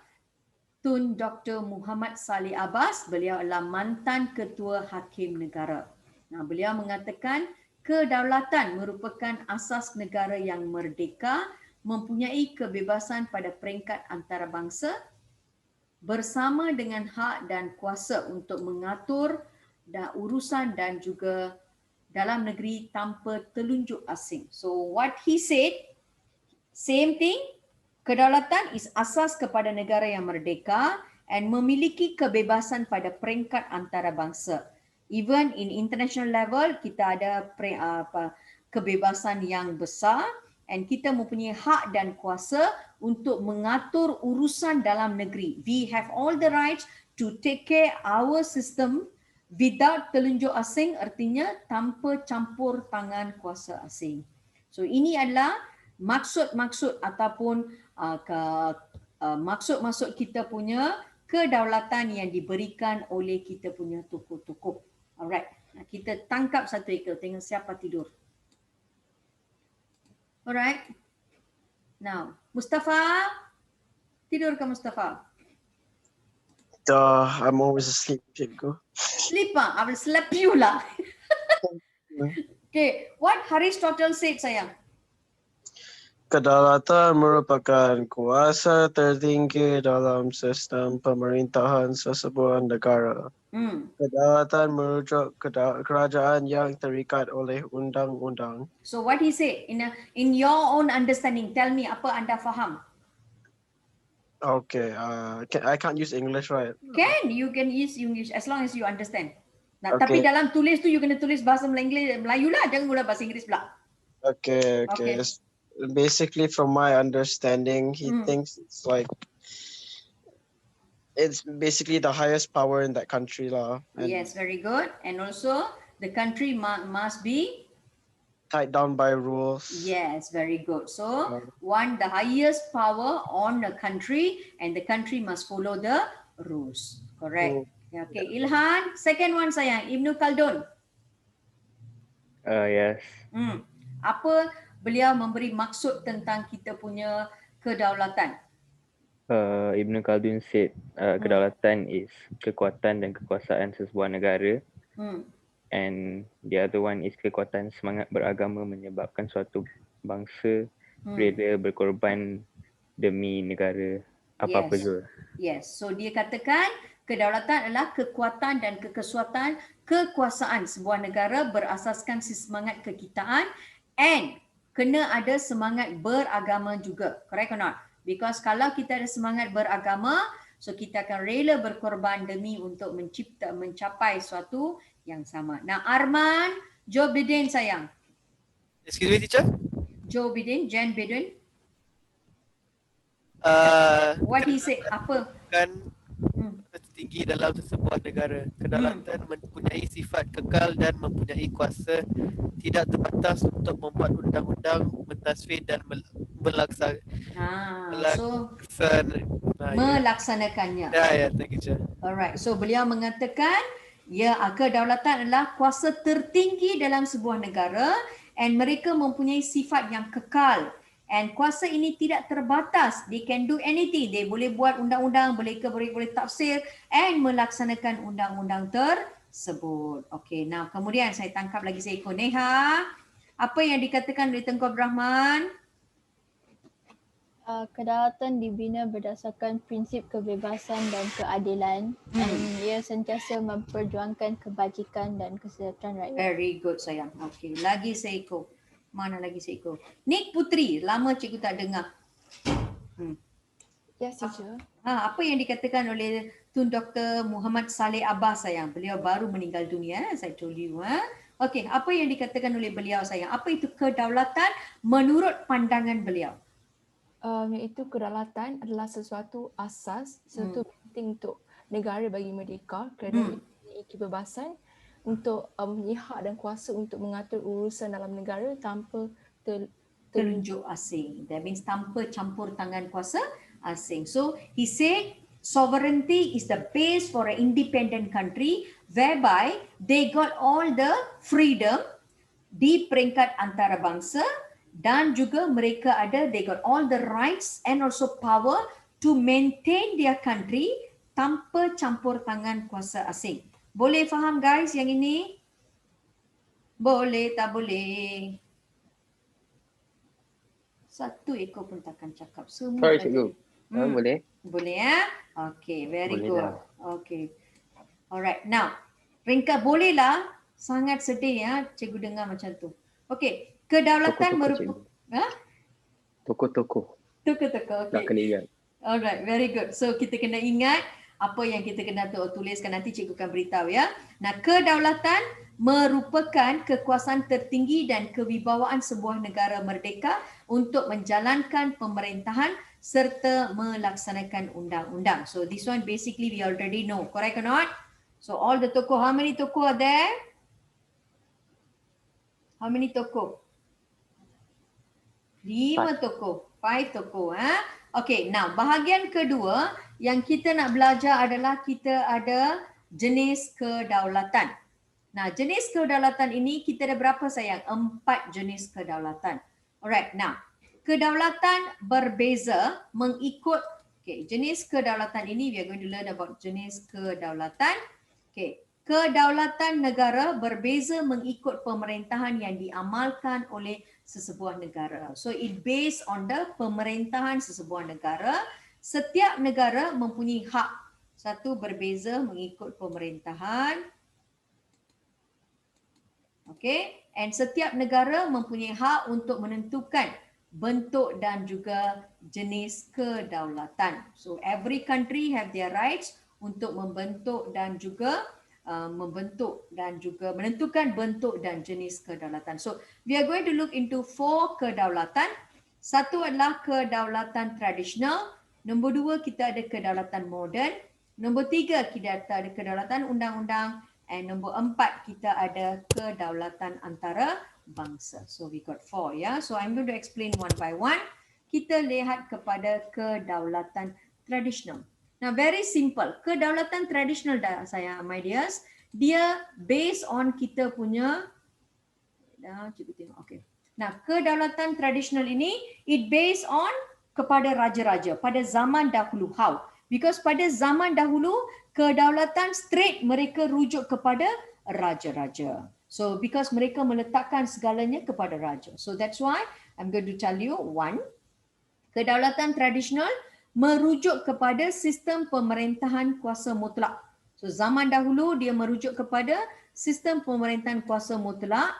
Tun Dr. Muhammad Saleh Abbas, beliau adalah mantan Ketua Hakim Negara. Nah, beliau mengatakan kedaulatan merupakan asas negara yang merdeka, mempunyai kebebasan pada peringkat antarabangsa, bersama dengan hak dan kuasa untuk mengatur urusan dan juga dalam negeri tanpa telunjuk asing. So what he said, same thing, kedaulatan is asas kepada negara yang merdeka and memiliki kebebasan pada peringkat antarabangsa. Even in international level, kita ada kebebasan yang besar and kita mempunyai hak dan kuasa untuk mengatur urusan dalam negeri. We have all the rights to take care our system without telunjuk asing, artinya tanpa campur tangan kuasa asing. So ini adalah maksud-maksud ataupun maksud-maksud kita punya kedaulatan yang diberikan oleh kita punya tokoh-tokoh. Alright, kita tangkap satu ekor, tengok siapa tidur. Alright. Now, Mustafa. Tidur ke Mustafa? I'm always asleep, Cikgu. Sleep ah? I will slap you lah. Okay, what Aristotle said, sayang? Kedaulatan merupakan kuasa tertinggi dalam sistem pemerintahan sesebuah negara. Kedaulatan merujuk kerajaan yang terikat oleh undang-undang. So what he said, in your own understanding, tell me apa anda faham? Okay, I can't use English, right? You can use English as long as you understand. Nah, Okay. tapi dalam tulis tu you kena tulis bahasa Melayu lah, jangan guna bahasa Inggeris pula. Okay. Okay. Basically, from my understanding, he thinks it's basically the highest power in that country, lah. Yes, very good. And also the country must be Tied down by rules. yes, very good. So the highest power on the country and the country must follow the rules. Correct. Okay, Ilhan, second one sayang, Ibnu Khaldun. Yes. Apa beliau memberi maksud tentang kita punya kedaulatan? Ibn Khaldun said kedaulatan is kekuatan dan kekuasaan sesebuah negara. And the other one is kekuatan semangat beragama menyebabkan suatu bangsa rela berkorban demi negara apa-apa jua. Yes, so dia katakan kedaulatan adalah kekuatan dan kekuasaan sebuah negara berasaskan semangat kekitaan and kena ada semangat beragama juga. Correct or not? Because kalau kita ada semangat beragama, so kita akan rela berkorban demi untuk mencapai suatu yang sama. Nah, Arman, Joe Biden sayang. Excuse me, teacher? Joe Biden, Jan Biden. What he said, apa? Kan tertinggi dalam sebuah negara. Kedaulatan mempunyai sifat kekal dan mempunyai kuasa tidak terbatas untuk membuat undang-undang, mentasfir dan melaksanakannya. Ya, thank you, teacher. Alright, so beliau mengatakan kedaulatan adalah kuasa tertinggi dalam sebuah negara and mereka mempunyai sifat yang kekal. And kuasa ini tidak terbatas. They can do anything. They boleh buat undang-undang, boleh tafsir and melaksanakan undang-undang tersebut. Okay, now kemudian saya tangkap lagi seekor. Neha, apa yang dikatakan oleh Tengku Abdul Rahman? Kedaulatan dibina berdasarkan prinsip kebebasan dan keadilan dan ia sentiasa memperjuangkan kebajikan dan kesejahteraan rakyat. Very good sayang. Okay, lagi seekor. Mana lagi seekor? Nik Putri, lama cikgu tak dengar. Yes, teacher. Apa yang dikatakan oleh Tun Dr. Muhammad Saleh Abbas sayang? Beliau baru meninggal dunia, saya told you. Okey, apa yang dikatakan oleh beliau sayang? Apa itu kedaulatan menurut pandangan beliau? Iaitu kedaulatan adalah sesuatu asas, sesuatu penting untuk negara bagi merdeka kerana mempunyai kebebasan untuk mempunyai hak dan kuasa untuk mengatur urusan dalam negara tanpa terunjuk asing. That means tanpa campur tangan kuasa asing. So he said sovereignty is the base for an independent country whereby they got all the freedom di peringkat antarabangsa dan juga mereka they got all the rights and also power to maintain their country tanpa campur tangan kuasa asing. Boleh faham guys yang ini? Boleh tak boleh? Satu ekor pun takkan cakap. Semua Sorry, cikgu. Boleh? Boleh ya? Okay, very Boleh good. lah. Okay. Alright, now. Ringkas bolehlah. Sangat sedih ya cikgu dengar macam tu. Okay, kedaulatan merupakan... Tokoh-tokoh. Tokoh-tokoh, okay. Nak kena ingat. Alright, very good. So kita kena ingat apa yang kita kena tuliskan, nanti cikgu akan beritahu ya. Nah, kedaulatan merupakan kekuasaan tertinggi dan kewibawaan sebuah negara merdeka untuk menjalankan pemerintahan serta melaksanakan undang-undang. So this one basically we already know, correct or not? So all the tokoh, how many tokoh are there? How many tokoh? 5 tokoh, 5 tokoh. Okay, now bahagian kedua yang kita nak belajar adalah kita ada jenis kedaulatan. Nah, jenis kedaulatan ini kita ada berapa sayang? 4 jenis kedaulatan. Alright, now kedaulatan berbeza mengikut jenis kedaulatan ini we are going to learn about jenis kedaulatan. Kedaulatan negara berbeza mengikut pemerintahan yang diamalkan oleh sesebuah negara. So it based on the pemerintahan sesebuah negara. Setiap negara mempunyai hak. Satu berbeza mengikut pemerintahan. Okay, and setiap negara mempunyai hak untuk menentukan bentuk dan juga jenis kedaulatan. So every country have their rights untuk membentuk dan juga menentukan bentuk dan jenis kedaulatan. So we are going to look into 4 kedaulatan. Satu adalah kedaulatan tradisional. Nombor 2 kita ada kedaulatan moden. Nombor 3 kita ada kedaulatan undang-undang. And nombor 4 kita ada kedaulatan antarabangsa. So we got 4 ya. So I'm going to explain one by one. Kita lihat kepada kedaulatan tradisional. Now very simple. Kedaulatan tradisional saya my dears, dia based on kita punya cikgu tengok. Okay. Nah, kedaulatan tradisional ini it based on kepada raja-raja pada zaman dahulu. How? Because pada zaman dahulu kedaulatan straight mereka rujuk kepada raja-raja. So because mereka meletakkan segalanya kepada raja. So that's why I'm going to tell you 1. Kedaulatan tradisional merujuk kepada sistem pemerintahan kuasa mutlak. So zaman dahulu dia merujuk kepada sistem pemerintahan kuasa mutlak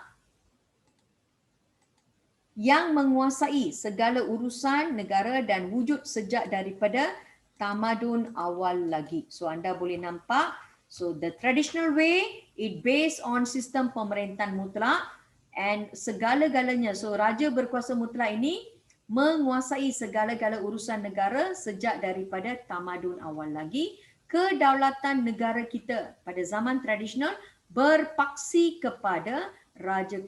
yang menguasai segala urusan negara dan wujud sejak daripada tamadun awal lagi. So anda boleh nampak, so the traditional way it based on sistem pemerintahan mutlak and segala-galanya. So raja berkuasa mutlak ini menguasai segala-gala urusan negara sejak daripada tamadun awal lagi. Kedaulatan negara kita pada zaman tradisional berpaksi kepada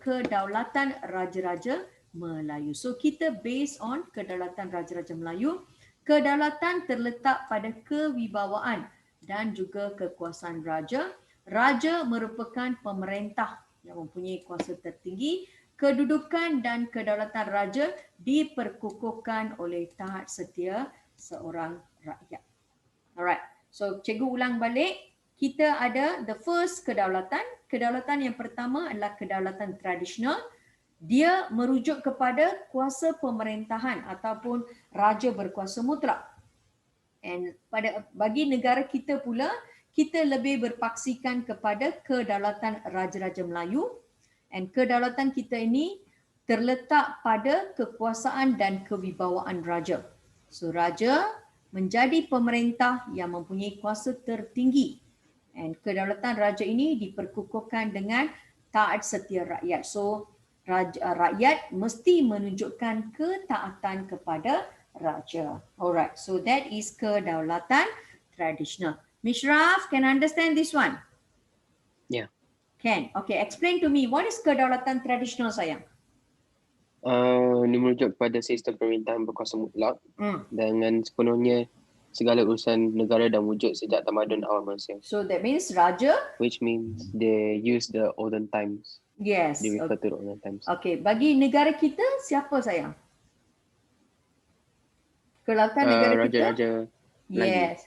kedaulatan raja-raja Melayu. So kita based on kedaulatan raja-raja Melayu. Kedaulatan terletak pada kewibawaan dan juga kekuasaan raja. Raja merupakan pemerintah yang mempunyai kuasa tertinggi. Kedudukan dan kedaulatan raja diperkukuhkan oleh taat setia seorang rakyat. Alright, so cikgu ulang balik. Kita ada the first kedaulatan. Kedaulatan yang pertama adalah kedaulatan tradisional. Dia merujuk kepada kuasa pemerintahan ataupun raja berkuasa mutlak. And bagi negara kita pula, kita lebih berpaksikan kepada kedaulatan raja-raja Melayu. And kedaulatan kita ini terletak pada kekuasaan dan kewibawaan raja. So raja menjadi pemerintah yang mempunyai kuasa tertinggi. And kedaulatan raja ini diperkukuhkan dengan taat setia rakyat. So rakyat mesti menunjukkan ketaatan kepada raja. Alright, so that is kedaulatan tradisional. Mishraf, can understand this one? Yeah. Can. Okay, explain to me what is kedaulatan tradisional, sayang? Ini merujuk kepada sistem pemerintahan berkuasa mutlak dengan sepenuhnya segala urusan negara dan wujud sejak tamadun awal manusia. So that means raja? Which means they use the olden times. Yes. They refer to the olden times. Okay, bagi negara kita siapa, sayang? Kedaulatan negara kita? Raja-raja Melayu. Yes.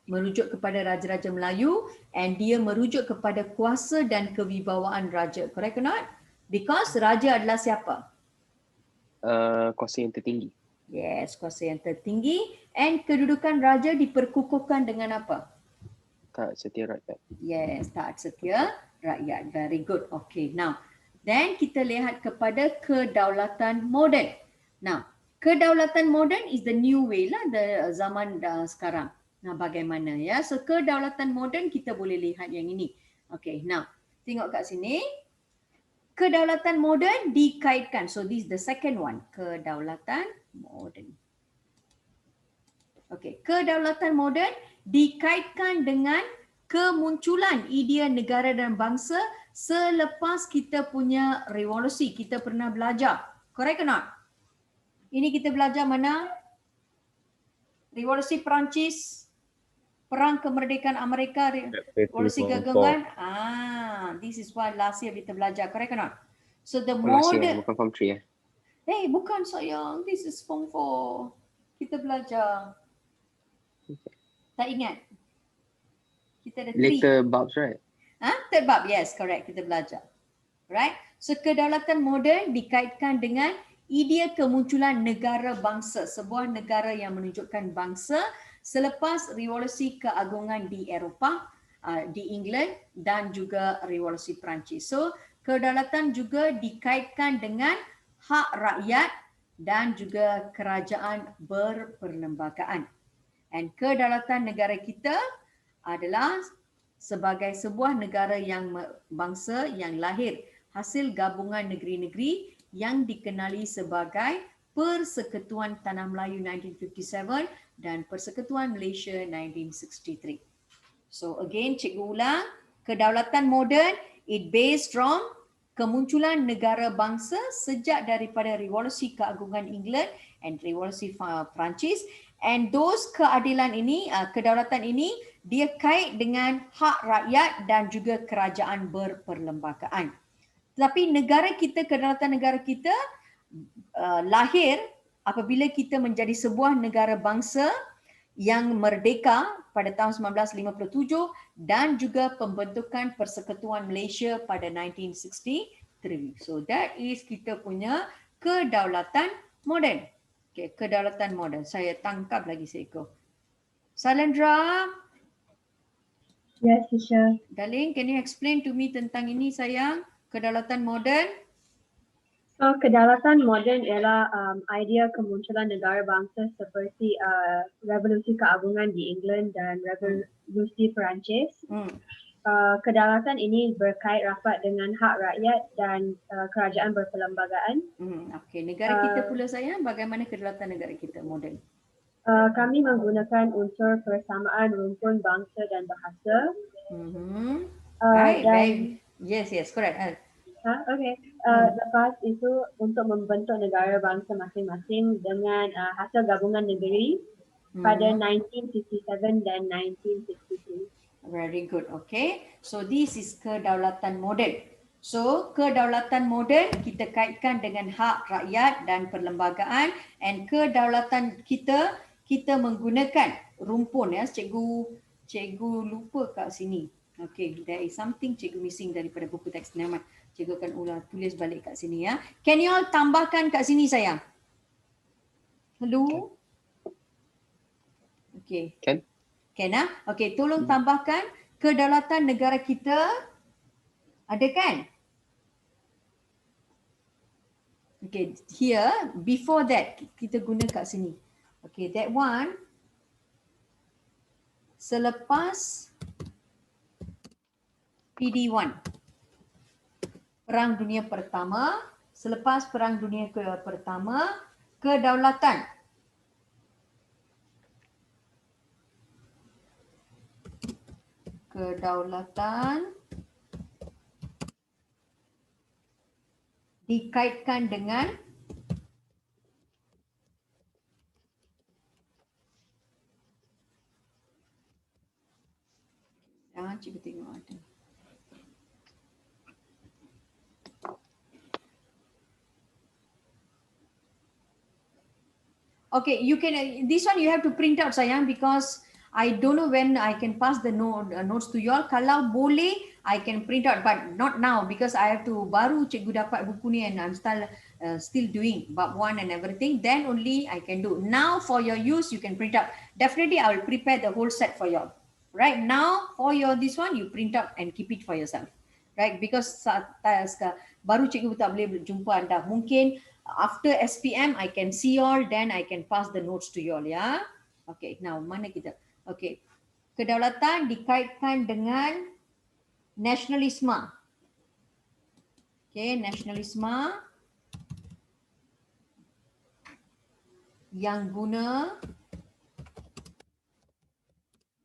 Merujuk kepada raja-raja Melayu and dia merujuk kepada kuasa dan kewibawaan raja. Correct or not? Because raja adalah siapa? Kuasa yang tertinggi. Yes, kuasa yang tertinggi. And kedudukan raja diperkukuhkan dengan apa? Taat setia rakyat. Yes, taat setia rakyat. Very good. Okay, now then kita lihat kepada kedaulatan moden. Now, kedaulatan moden is the new way lah, the zaman sekarang. Nah, bagaimana ya? So kedaulatan moden kita boleh lihat yang ini. Okay, now tengok kat sini. Kedaulatan moden dikaitkan. So this is the second one. Kedaulatan moden. Okay, kedaulatan moden dikaitkan dengan kemunculan idea negara dan bangsa selepas kita punya revolusi. Kita pernah belajar. Correct or not? Ini kita belajar mana? Revolusi Perancis, Perang Kemerdekaan Amerika, Revolusi Gabungan. This is what last year kita belajar. Correct or not? So the modern... Bukan form 3 ya? Bukan sayang. This is form 4. Kita belajar. Tak ingat? Kita ada 3. Later bulbs, right? Third bab, yes, correct. Kita belajar. Right? So kedaulatan moden dikaitkan dengan idea kemunculan negara bangsa. Sebuah negara yang menunjukkan bangsa selepas revolusi keagungan di Eropah, di England dan juga revolusi Perancis. So kedaulatan juga dikaitkan dengan hak rakyat dan juga kerajaan berperlembagaan. And kedaulatan negara kita adalah sebagai sebuah negara yang bangsa yang lahir hasil gabungan negeri-negeri yang dikenali sebagai Persekutuan Tanah Melayu 1957 dan Persekutuan Malaysia 1963. So again, cikgu ulang, kedaulatan moden it based from kemunculan negara bangsa sejak daripada revolusi keagungan England and revolusi Perancis, and those keadilan ini, kedaulatan ini dia kait dengan hak rakyat dan juga kerajaan berperlembagaan. Tetapi negara kita, kedaulatan negara kita lahir apabila kita menjadi sebuah negara bangsa yang merdeka pada tahun 1957 dan juga pembentukan Persekutuan Malaysia pada 1963. So that is kita punya kedaulatan moden. Okay, kedaulatan moden. Saya tangkap lagi seekor. Salendra. Yes, teacher. Darling, can you explain to me tentang ini sayang? Kedaulatan moden. So, kedaulatan moden ialah idea kemunculan negara bangsa seperti revolusi keagungan di England dan revolusi Perancis. Kedaulatan ini berkait rapat dengan hak rakyat dan kerajaan berperlembagaan. Okay, negara kita pula sayang, bagaimana kedaulatan negara kita moden? Kami menggunakan unsur persamaan rumpun bangsa dan bahasa. Right. Yes, correct. Okay. Lepas itu untuk membentuk negara bangsa masing-masing dengan hasil gabungan negeri pada 1957 dan 1963. Very good. Okay. So this is kedaulatan moden. So kedaulatan moden kita kaitkan dengan hak rakyat dan perlembagaan, and kedaulatan kita menggunakan rumpun ya. Cikgu lupa kat sini. Okay, there is something cikgu missing daripada buku teks nama. Cikgu akan tulis balik kat sini ya. Can you all tambahkan kat sini sayang? Hello? Okay. Can Okay, tolong tambahkan kedaulatan negara kita. Ada kan? Okay, here, before that, kita guna kat sini. Okay, that one selepas PD1, Perang Dunia Pertama, selepas Perang Dunia Pertama, kedaulatan. Kedaulatan dikaitkan dengan cikgu tengok ada. Okay, you can, this one you have to print out sayang, because I don't know when I can pass the notes to you all. Kalau boleh, I can print out, but not now because I have to, baru cikgu dapat buku ni and I'm still doing bab 1 and everything. Then only I can do. Now for your use, you can print out. Definitely I will prepare the whole set for you all. Right now, for your this one, you print out and keep it for yourself. Right, because baru cikgu tak boleh jumpa anda. Mungkin after SPM, I can see all, then I can pass the notes to you all, ya. Okay, now mana kita? Okay, kedaulatan dikaitkan dengan nasionalisme. Okay, nasionalisme yang guna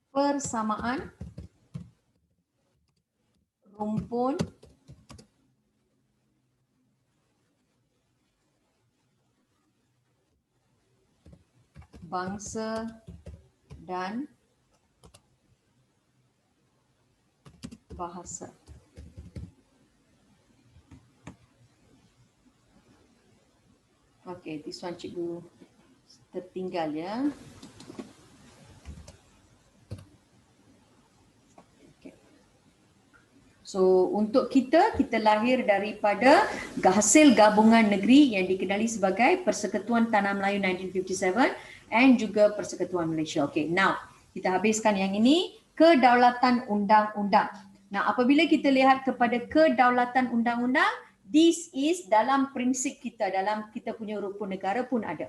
persamaan rumpun bangsa dan bahasa. Okay, this one cikgu tertinggal ya. Okay. So untuk kita lahir daripada hasil gabungan negeri yang dikenali sebagai Persekutuan Tanah Melayu 1957 and juga Persekutuan Malaysia. Okay, now kita habiskan yang ini, kedaulatan undang-undang. Nah, apabila kita lihat kepada kedaulatan undang-undang, this is dalam prinsip kita, dalam kita punya rukun negara pun ada.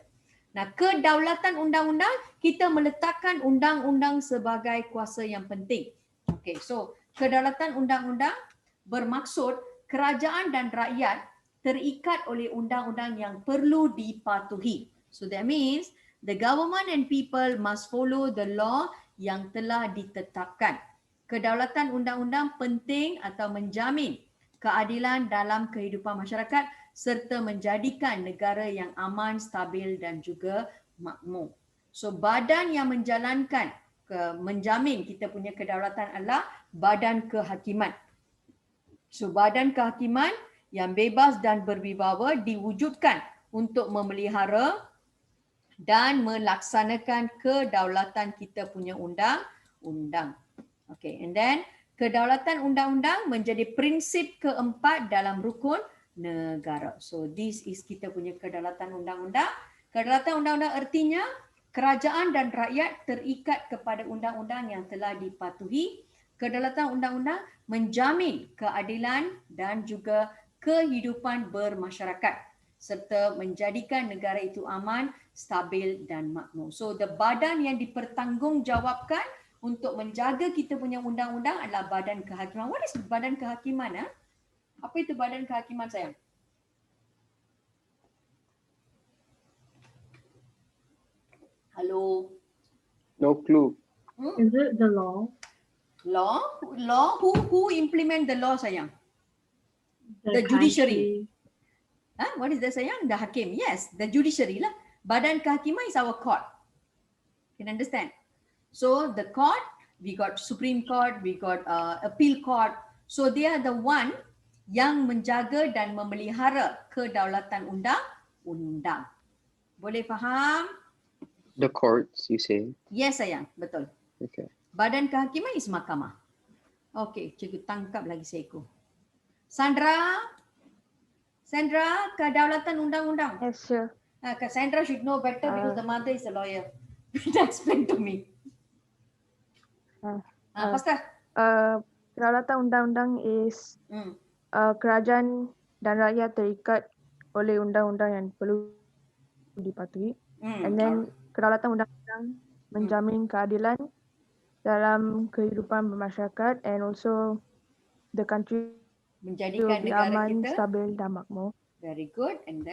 Nah, kedaulatan undang-undang, kita meletakkan undang-undang sebagai kuasa yang penting. Okay, so kedaulatan undang-undang bermaksud kerajaan dan rakyat terikat oleh undang-undang yang perlu dipatuhi. So that means the government and people must follow the law yang telah ditetapkan. Kedaulatan undang-undang penting atau menjamin keadilan dalam kehidupan masyarakat serta menjadikan negara yang aman, stabil dan juga makmur. So badan yang menjalankan, menjamin kita punya kedaulatan adalah Badan Kehakiman. So badan kehakiman yang bebas dan berwibawa diwujudkan untuk memelihara dan melaksanakan kedaulatan kita punya undang-undang. Okay, and then kedaulatan undang-undang menjadi prinsip keempat dalam rukun negara. So this is kita punya kedaulatan undang-undang. Kedaulatan undang-undang artinya kerajaan dan rakyat terikat kepada undang-undang yang telah dipatuhi. Kedaulatan undang-undang menjamin keadilan dan juga kehidupan bermasyarakat serta menjadikan negara itu aman, stabil dan makmur. So the badan yang dipertanggungjawabkan untuk menjaga kita punya undang-undang adalah Badan Kehakiman. What is Badan Kehakiman? Apa itu Badan Kehakiman sayang? Hello? No clue. Is it the law? Law? Law? Who implement the law sayang? The judiciary. What is that sayang? The hakim. Yes, the judiciary lah. Badan Kehakiman is our court. You can understand? So the court, we got Supreme Court, we got Appeal Court. So they are the one yang menjaga dan memelihara kedaulatan undang-undang. Boleh faham? The courts, you say? Yes sayang, betul. Okay. Badan Kehakiman is mahkamah. Okay, cikgu tangkap lagi seekor. Sandra, kedaulatan undang-undang. Yes, sure. Sandra should know better because the mother is a lawyer. Explain to me. Pastor. Kedaulatan undang-undang is kerajaan dan rakyat terikat oleh undang-undang yang perlu dipatuhi. And then kedaulatan undang-undang menjamin keadilan dalam kehidupan bermasyarakat, and also the country will Menjadikan be negara aman, kita. stabil dan makmur. Very good. And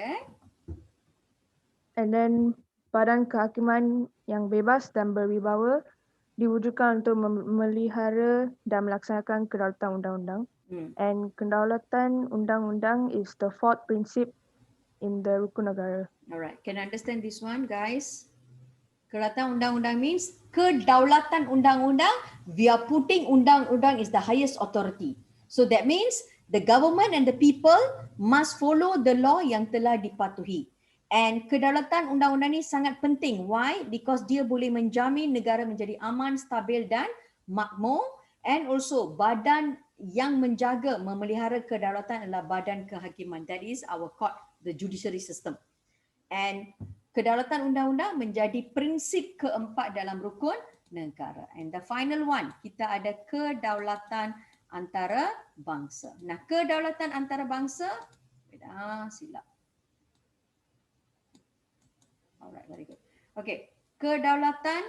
then badan kehakiman yang bebas dan berwibawa diwujudkan untuk memelihara dan melaksanakan kedaulatan undang-undang. And kedaulatan undang-undang is the fourth principle in the Rukun Negara. Alright, can I understand this one, guys? Kedaulatan undang-undang means kedaulatan undang-undang. We are putting undang-undang is the highest authority. So that means the government and the people must follow the law yang telah dipatuhi. And kedaulatan undang-undang ni sangat penting. Why? Because dia boleh menjamin negara menjadi aman, stabil dan makmur. And also badan yang menjaga, memelihara kedaulatan adalah badan kehakiman. That is our court, the judiciary system. And kedaulatan undang-undang menjadi prinsip keempat dalam rukun negara. And the final one, kita ada kedaulatan antarabangsa. Nah, kedaulatan antarabangsa, silap. Alright, very good. Okay, kedaulatan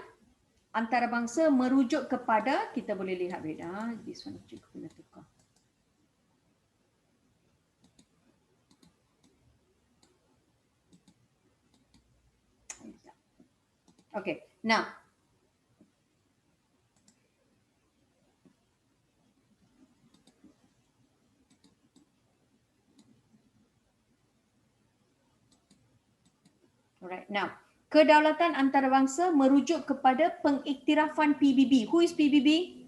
antarabangsa merujuk kepada, kita boleh lihat, this one cikgu kena tukar. Okay, now kedaulatan antarabangsa merujuk kepada pengiktirafan PBB. Who is PBB?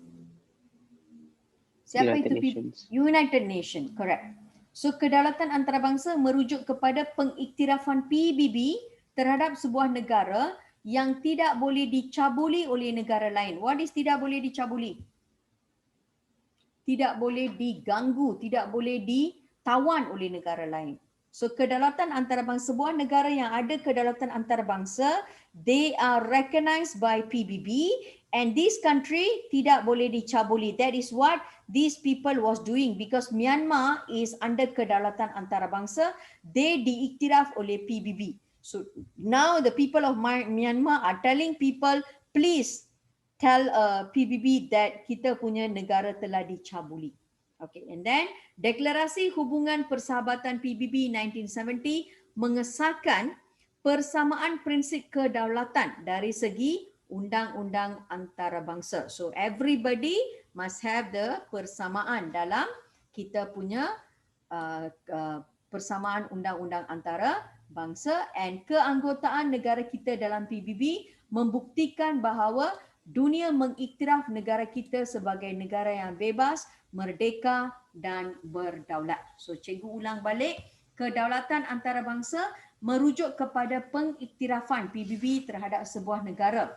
Siapa United itu PBB? Nations. United Nations, correct. So kedaulatan antarabangsa merujuk kepada pengiktirafan PBB terhadap sebuah negara yang tidak boleh dicabuli oleh negara lain. What is tidak boleh dicabuli? Tidak boleh diganggu, tidak boleh ditawan oleh negara lain. So kedaulatan antarabangsa, sebuah negara yang ada kedaulatan antarabangsa, they are recognized by PBB and this country tidak boleh dicabuli. That is what these people was doing because Myanmar is under kedaulatan antarabangsa. They diiktiraf oleh PBB. So now the people of Myanmar are telling people, please tell PBB that kita punya negara telah dicabuli. Okay, and then Deklarasi Hubungan Persahabatan PBB 1970 mengesahkan persamaan prinsip kedaulatan dari segi undang-undang antarabangsa. So everybody must have the persamaan dalam kita punya persamaan undang-undang antarabangsa, and keanggotaan negara kita dalam PBB membuktikan bahawa dunia mengiktiraf negara kita sebagai negara yang bebas, merdeka dan berdaulat. So cikgu ulang balik, kedaulatan antarabangsa merujuk kepada pengiktirafan PBB terhadap sebuah negara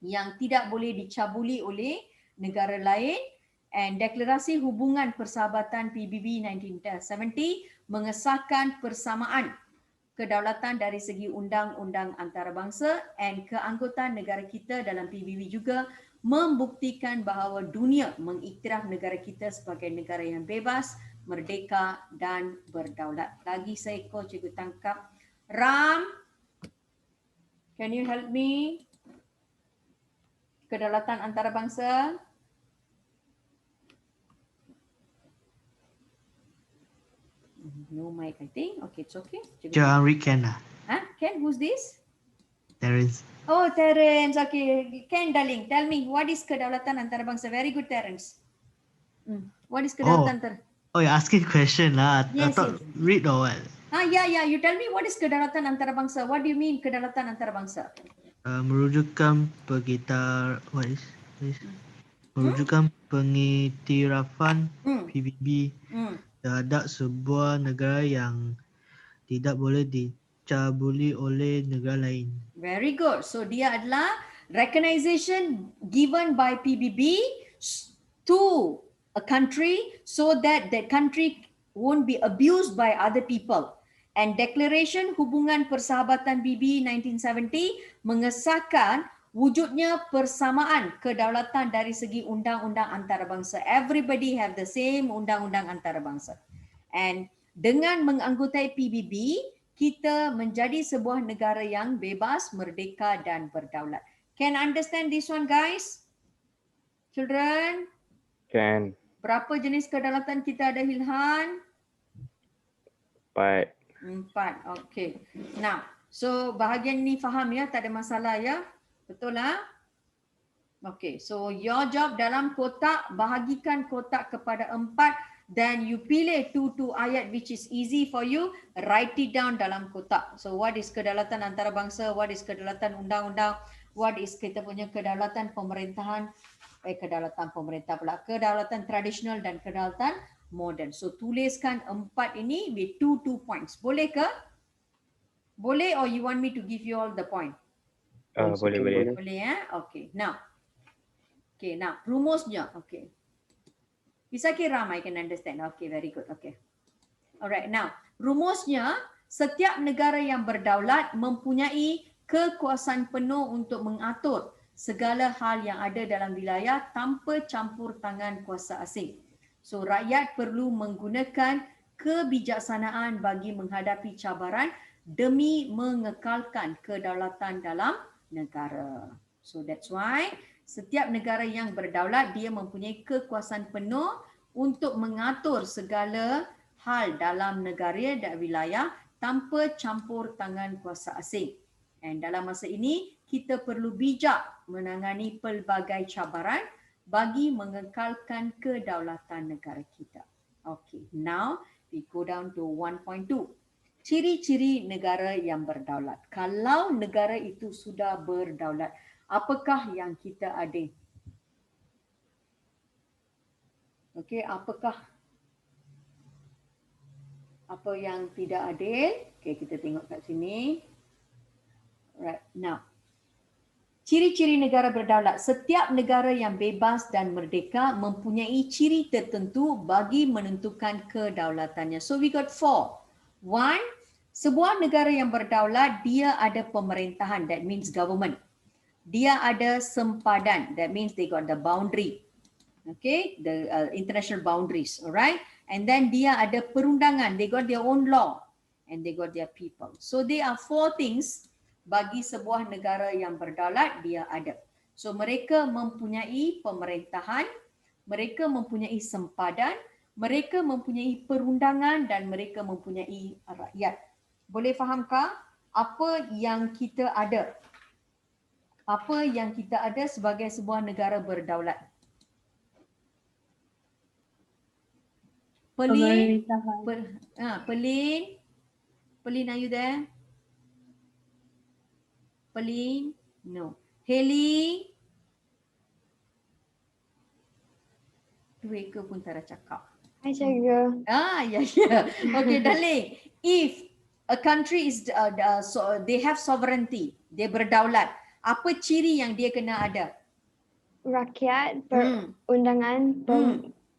yang tidak boleh dicabuli oleh negara lain, and Deklarasi Hubungan Persahabatan PBB 1970 mengesahkan persamaan kedaulatan dari segi undang-undang antarabangsa, and keanggotaan negara kita dalam PBB juga membuktikan bahawa dunia mengiktiraf negara kita sebagai negara yang bebas, merdeka dan berdaulat. Lagi seekor cikgu tangkap. Ram, can you help me? Kedaulatan antarabangsa. No mic, I think. Okay, it's okay. Henry Ken lah. Huh? Ken, who's this? Terence. Oh, Terence. Okay. Ken, darling, tell me, what is kedaulatan antarabangsa? Very good, Terence. What is kedaulatan Oh, you're asking question lah. I Yes, thought yes. read or what? Yeah. You tell me what is kedaulatan antarabangsa? What do you mean kedaulatan antarabangsa? Merujukkan merujukkan pengiktirafan PBB terhadap sebuah negara yang tidak boleh dicabuli oleh negara lain. Very good. So dia adalah recognition given by PBB to a country so that that country won't be abused by other people. And Declaration Hubungan Persahabatan PBB 1970 mengesahkan wujudnya persamaan kedaulatan dari segi undang-undang antarabangsa. Everybody have the same undang-undang antarabangsa. And dengan menganggotai PBB, kita menjadi sebuah negara yang bebas, merdeka dan berdaulat. Can understand this one guys? Children? Can. Berapa jenis kedaulatan kita ada Hilhan? 4. 4. Okay. Now, so bahagian ni faham ya, tak ada masalah ya. Betul lah? Okay, so your job dalam kotak, bahagikan kotak kepada 4 then you pilih 2 ayat which is easy for you, write it down dalam kotak. So what is kedaulatan antarabangsa, what is kedaulatan undang-undang, what is kita punya kedaulatan pemerintahan, kedaulatan pemerintah pula, kedaulatan tradisional dan kedaulatan moden. So tuliskan 4 ini with 2 points. Boleh ke? Boleh or you want me to give you all the point? Boleh. Boleh ya? Okay, now. Okay, now rumusnya. Okay. Bisa kiram, I can understand. Okay, very good. Okay. Alright, now rumusnya setiap negara yang berdaulat mempunyai kekuasaan penuh untuk mengatur segala hal yang ada dalam wilayah tanpa campur tangan kuasa asing. So rakyat perlu menggunakan kebijaksanaan bagi menghadapi cabaran demi mengekalkan kedaulatan dalam negara. So that's why setiap negara yang berdaulat dia mempunyai kekuasaan penuh untuk mengatur segala hal dalam negara dan wilayah tanpa campur tangan kuasa asing. Dan dalam masa ini kita perlu bijak menangani pelbagai cabaran bagi mengekalkan kedaulatan negara kita. Okay, now we go down to 1.2. Ciri-ciri negara yang berdaulat. Kalau negara itu sudah berdaulat, apakah yang kita ada? Okey, apakah apa yang tidak adil? Okey, kita tengok kat sini. Right, now. Ciri-ciri negara berdaulat. Setiap negara yang bebas dan merdeka mempunyai ciri tertentu bagi menentukan kedaulatannya. So we got 4. 1, sebuah negara yang berdaulat dia ada pemerintahan, that means government. Dia ada sempadan, that means they got the boundary. Okay, the international boundaries, alright? And then dia ada perundangan, they got their own law and they got their people. So there are 4 things bagi sebuah negara yang berdaulat dia ada. So mereka mempunyai pemerintahan, mereka mempunyai sempadan, mereka mempunyai perundangan dan mereka mempunyai rakyat. Boleh fahamkah apa yang kita ada? Apa yang kita ada sebagai sebuah negara berdaulat? Pelin, Pelin, are you there? Pelin, no. Heli, Dueka pun tak ada cakap. Hi, Cikgu. Ya. Okay, darling. If a country is, so they have sovereignty, dia berdaulat, apa ciri yang dia kena ada? Rakyat, perundangan,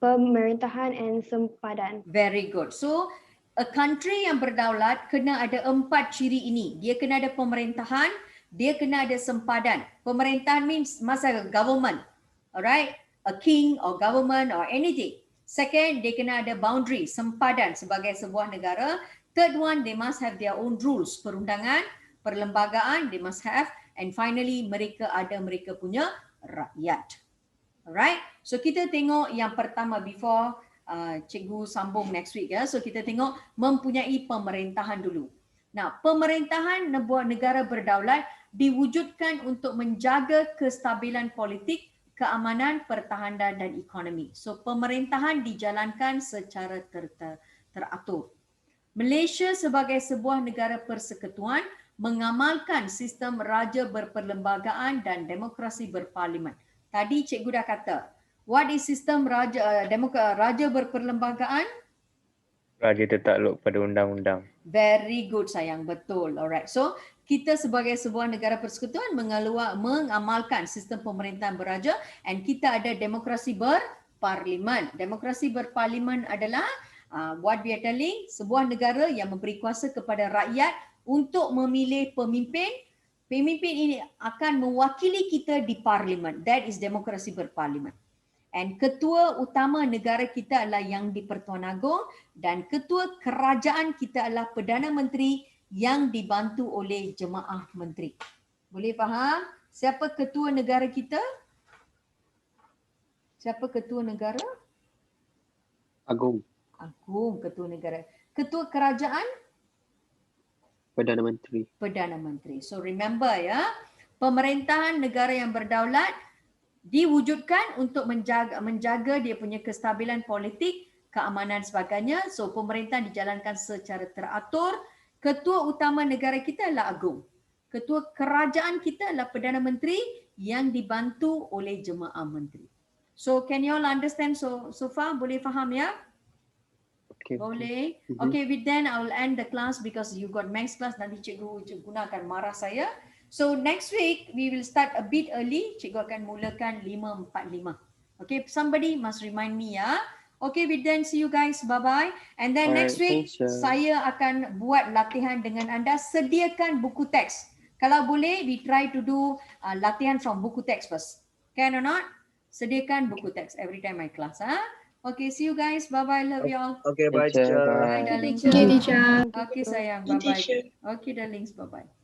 pemerintahan and sempadan. Very good. So, a country yang berdaulat kena ada 4 ciri ini. Dia kena ada pemerintahan, dia kena ada sempadan. Pemerintahan means masa government. Alright? A king or government or anything. Second, dia kena ada boundary, sempadan sebagai sebuah negara. Third one, they must have their own rules. Perundangan, perlembagaan, they must have. And finally, mereka punya rakyat. Alright? So kita tengok yang pertama before cikgu sambung next week ya. So kita tengok mempunyai pemerintahan dulu. Nah, pemerintahan sebuah negara berdaulat diwujudkan untuk menjaga kestabilan politik, keamanan, pertahanan dan ekonomi. So pemerintahan dijalankan secara teratur. Malaysia sebagai sebuah negara persekutuan mengamalkan sistem raja berperlembagaan dan demokrasi berparlimen. Tadi cikgu dah kata, what is sistem raja berperlembagaan? Raja tertakluk pada undang-undang. Very good sayang, betul. Alright. So kita sebagai sebuah negara persekutuan mengamalkan sistem pemerintahan beraja and kita ada demokrasi berparlimen. Demokrasi berparlimen adalah what we are telling, sebuah negara yang memberi kuasa kepada rakyat untuk memilih pemimpin. Pemimpin ini akan mewakili kita di parlimen. That is demokrasi berparlimen. And ketua utama negara kita adalah Yang di-Pertuan Agong dan ketua kerajaan kita adalah Perdana Menteri yang dibantu oleh jemaah menteri. Boleh faham? Siapa ketua negara kita? Siapa ketua negara? Agung. Agung ketua negara. Ketua kerajaan? Perdana Menteri. Perdana Menteri. So remember ya, pemerintahan negara yang berdaulat diwujudkan untuk menjaga dia punya kestabilan politik, keamanan sebagainya. So pemerintahan dijalankan secara teratur. Ketua utama negara kita adalah Agung. Ketua kerajaan kita adalah Perdana Menteri yang dibantu oleh jemaah menteri. So can you all understand so far? Boleh faham ya? Okay. Boleh. Okay, with then I will end the class because you got max class. Nanti cikgu Guna akan marah saya. So next week we will start a bit early. Cikgu akan mulakan 5:45. Okay, somebody must remind me ya. Okay, with then see you guys. Bye bye. And then next week saya akan buat latihan dengan anda. Sediakan buku teks. Kalau boleh, we try to do latihan from buku teks first. Can or not? Sediakan buku teks every time I class. Okay, see you guys. Bye-bye. Love you all. Okay, bye teacher. Bye, darlings. Okay, teacher. Okay, sayang. Bye-bye. Okay, darlings. Bye-bye.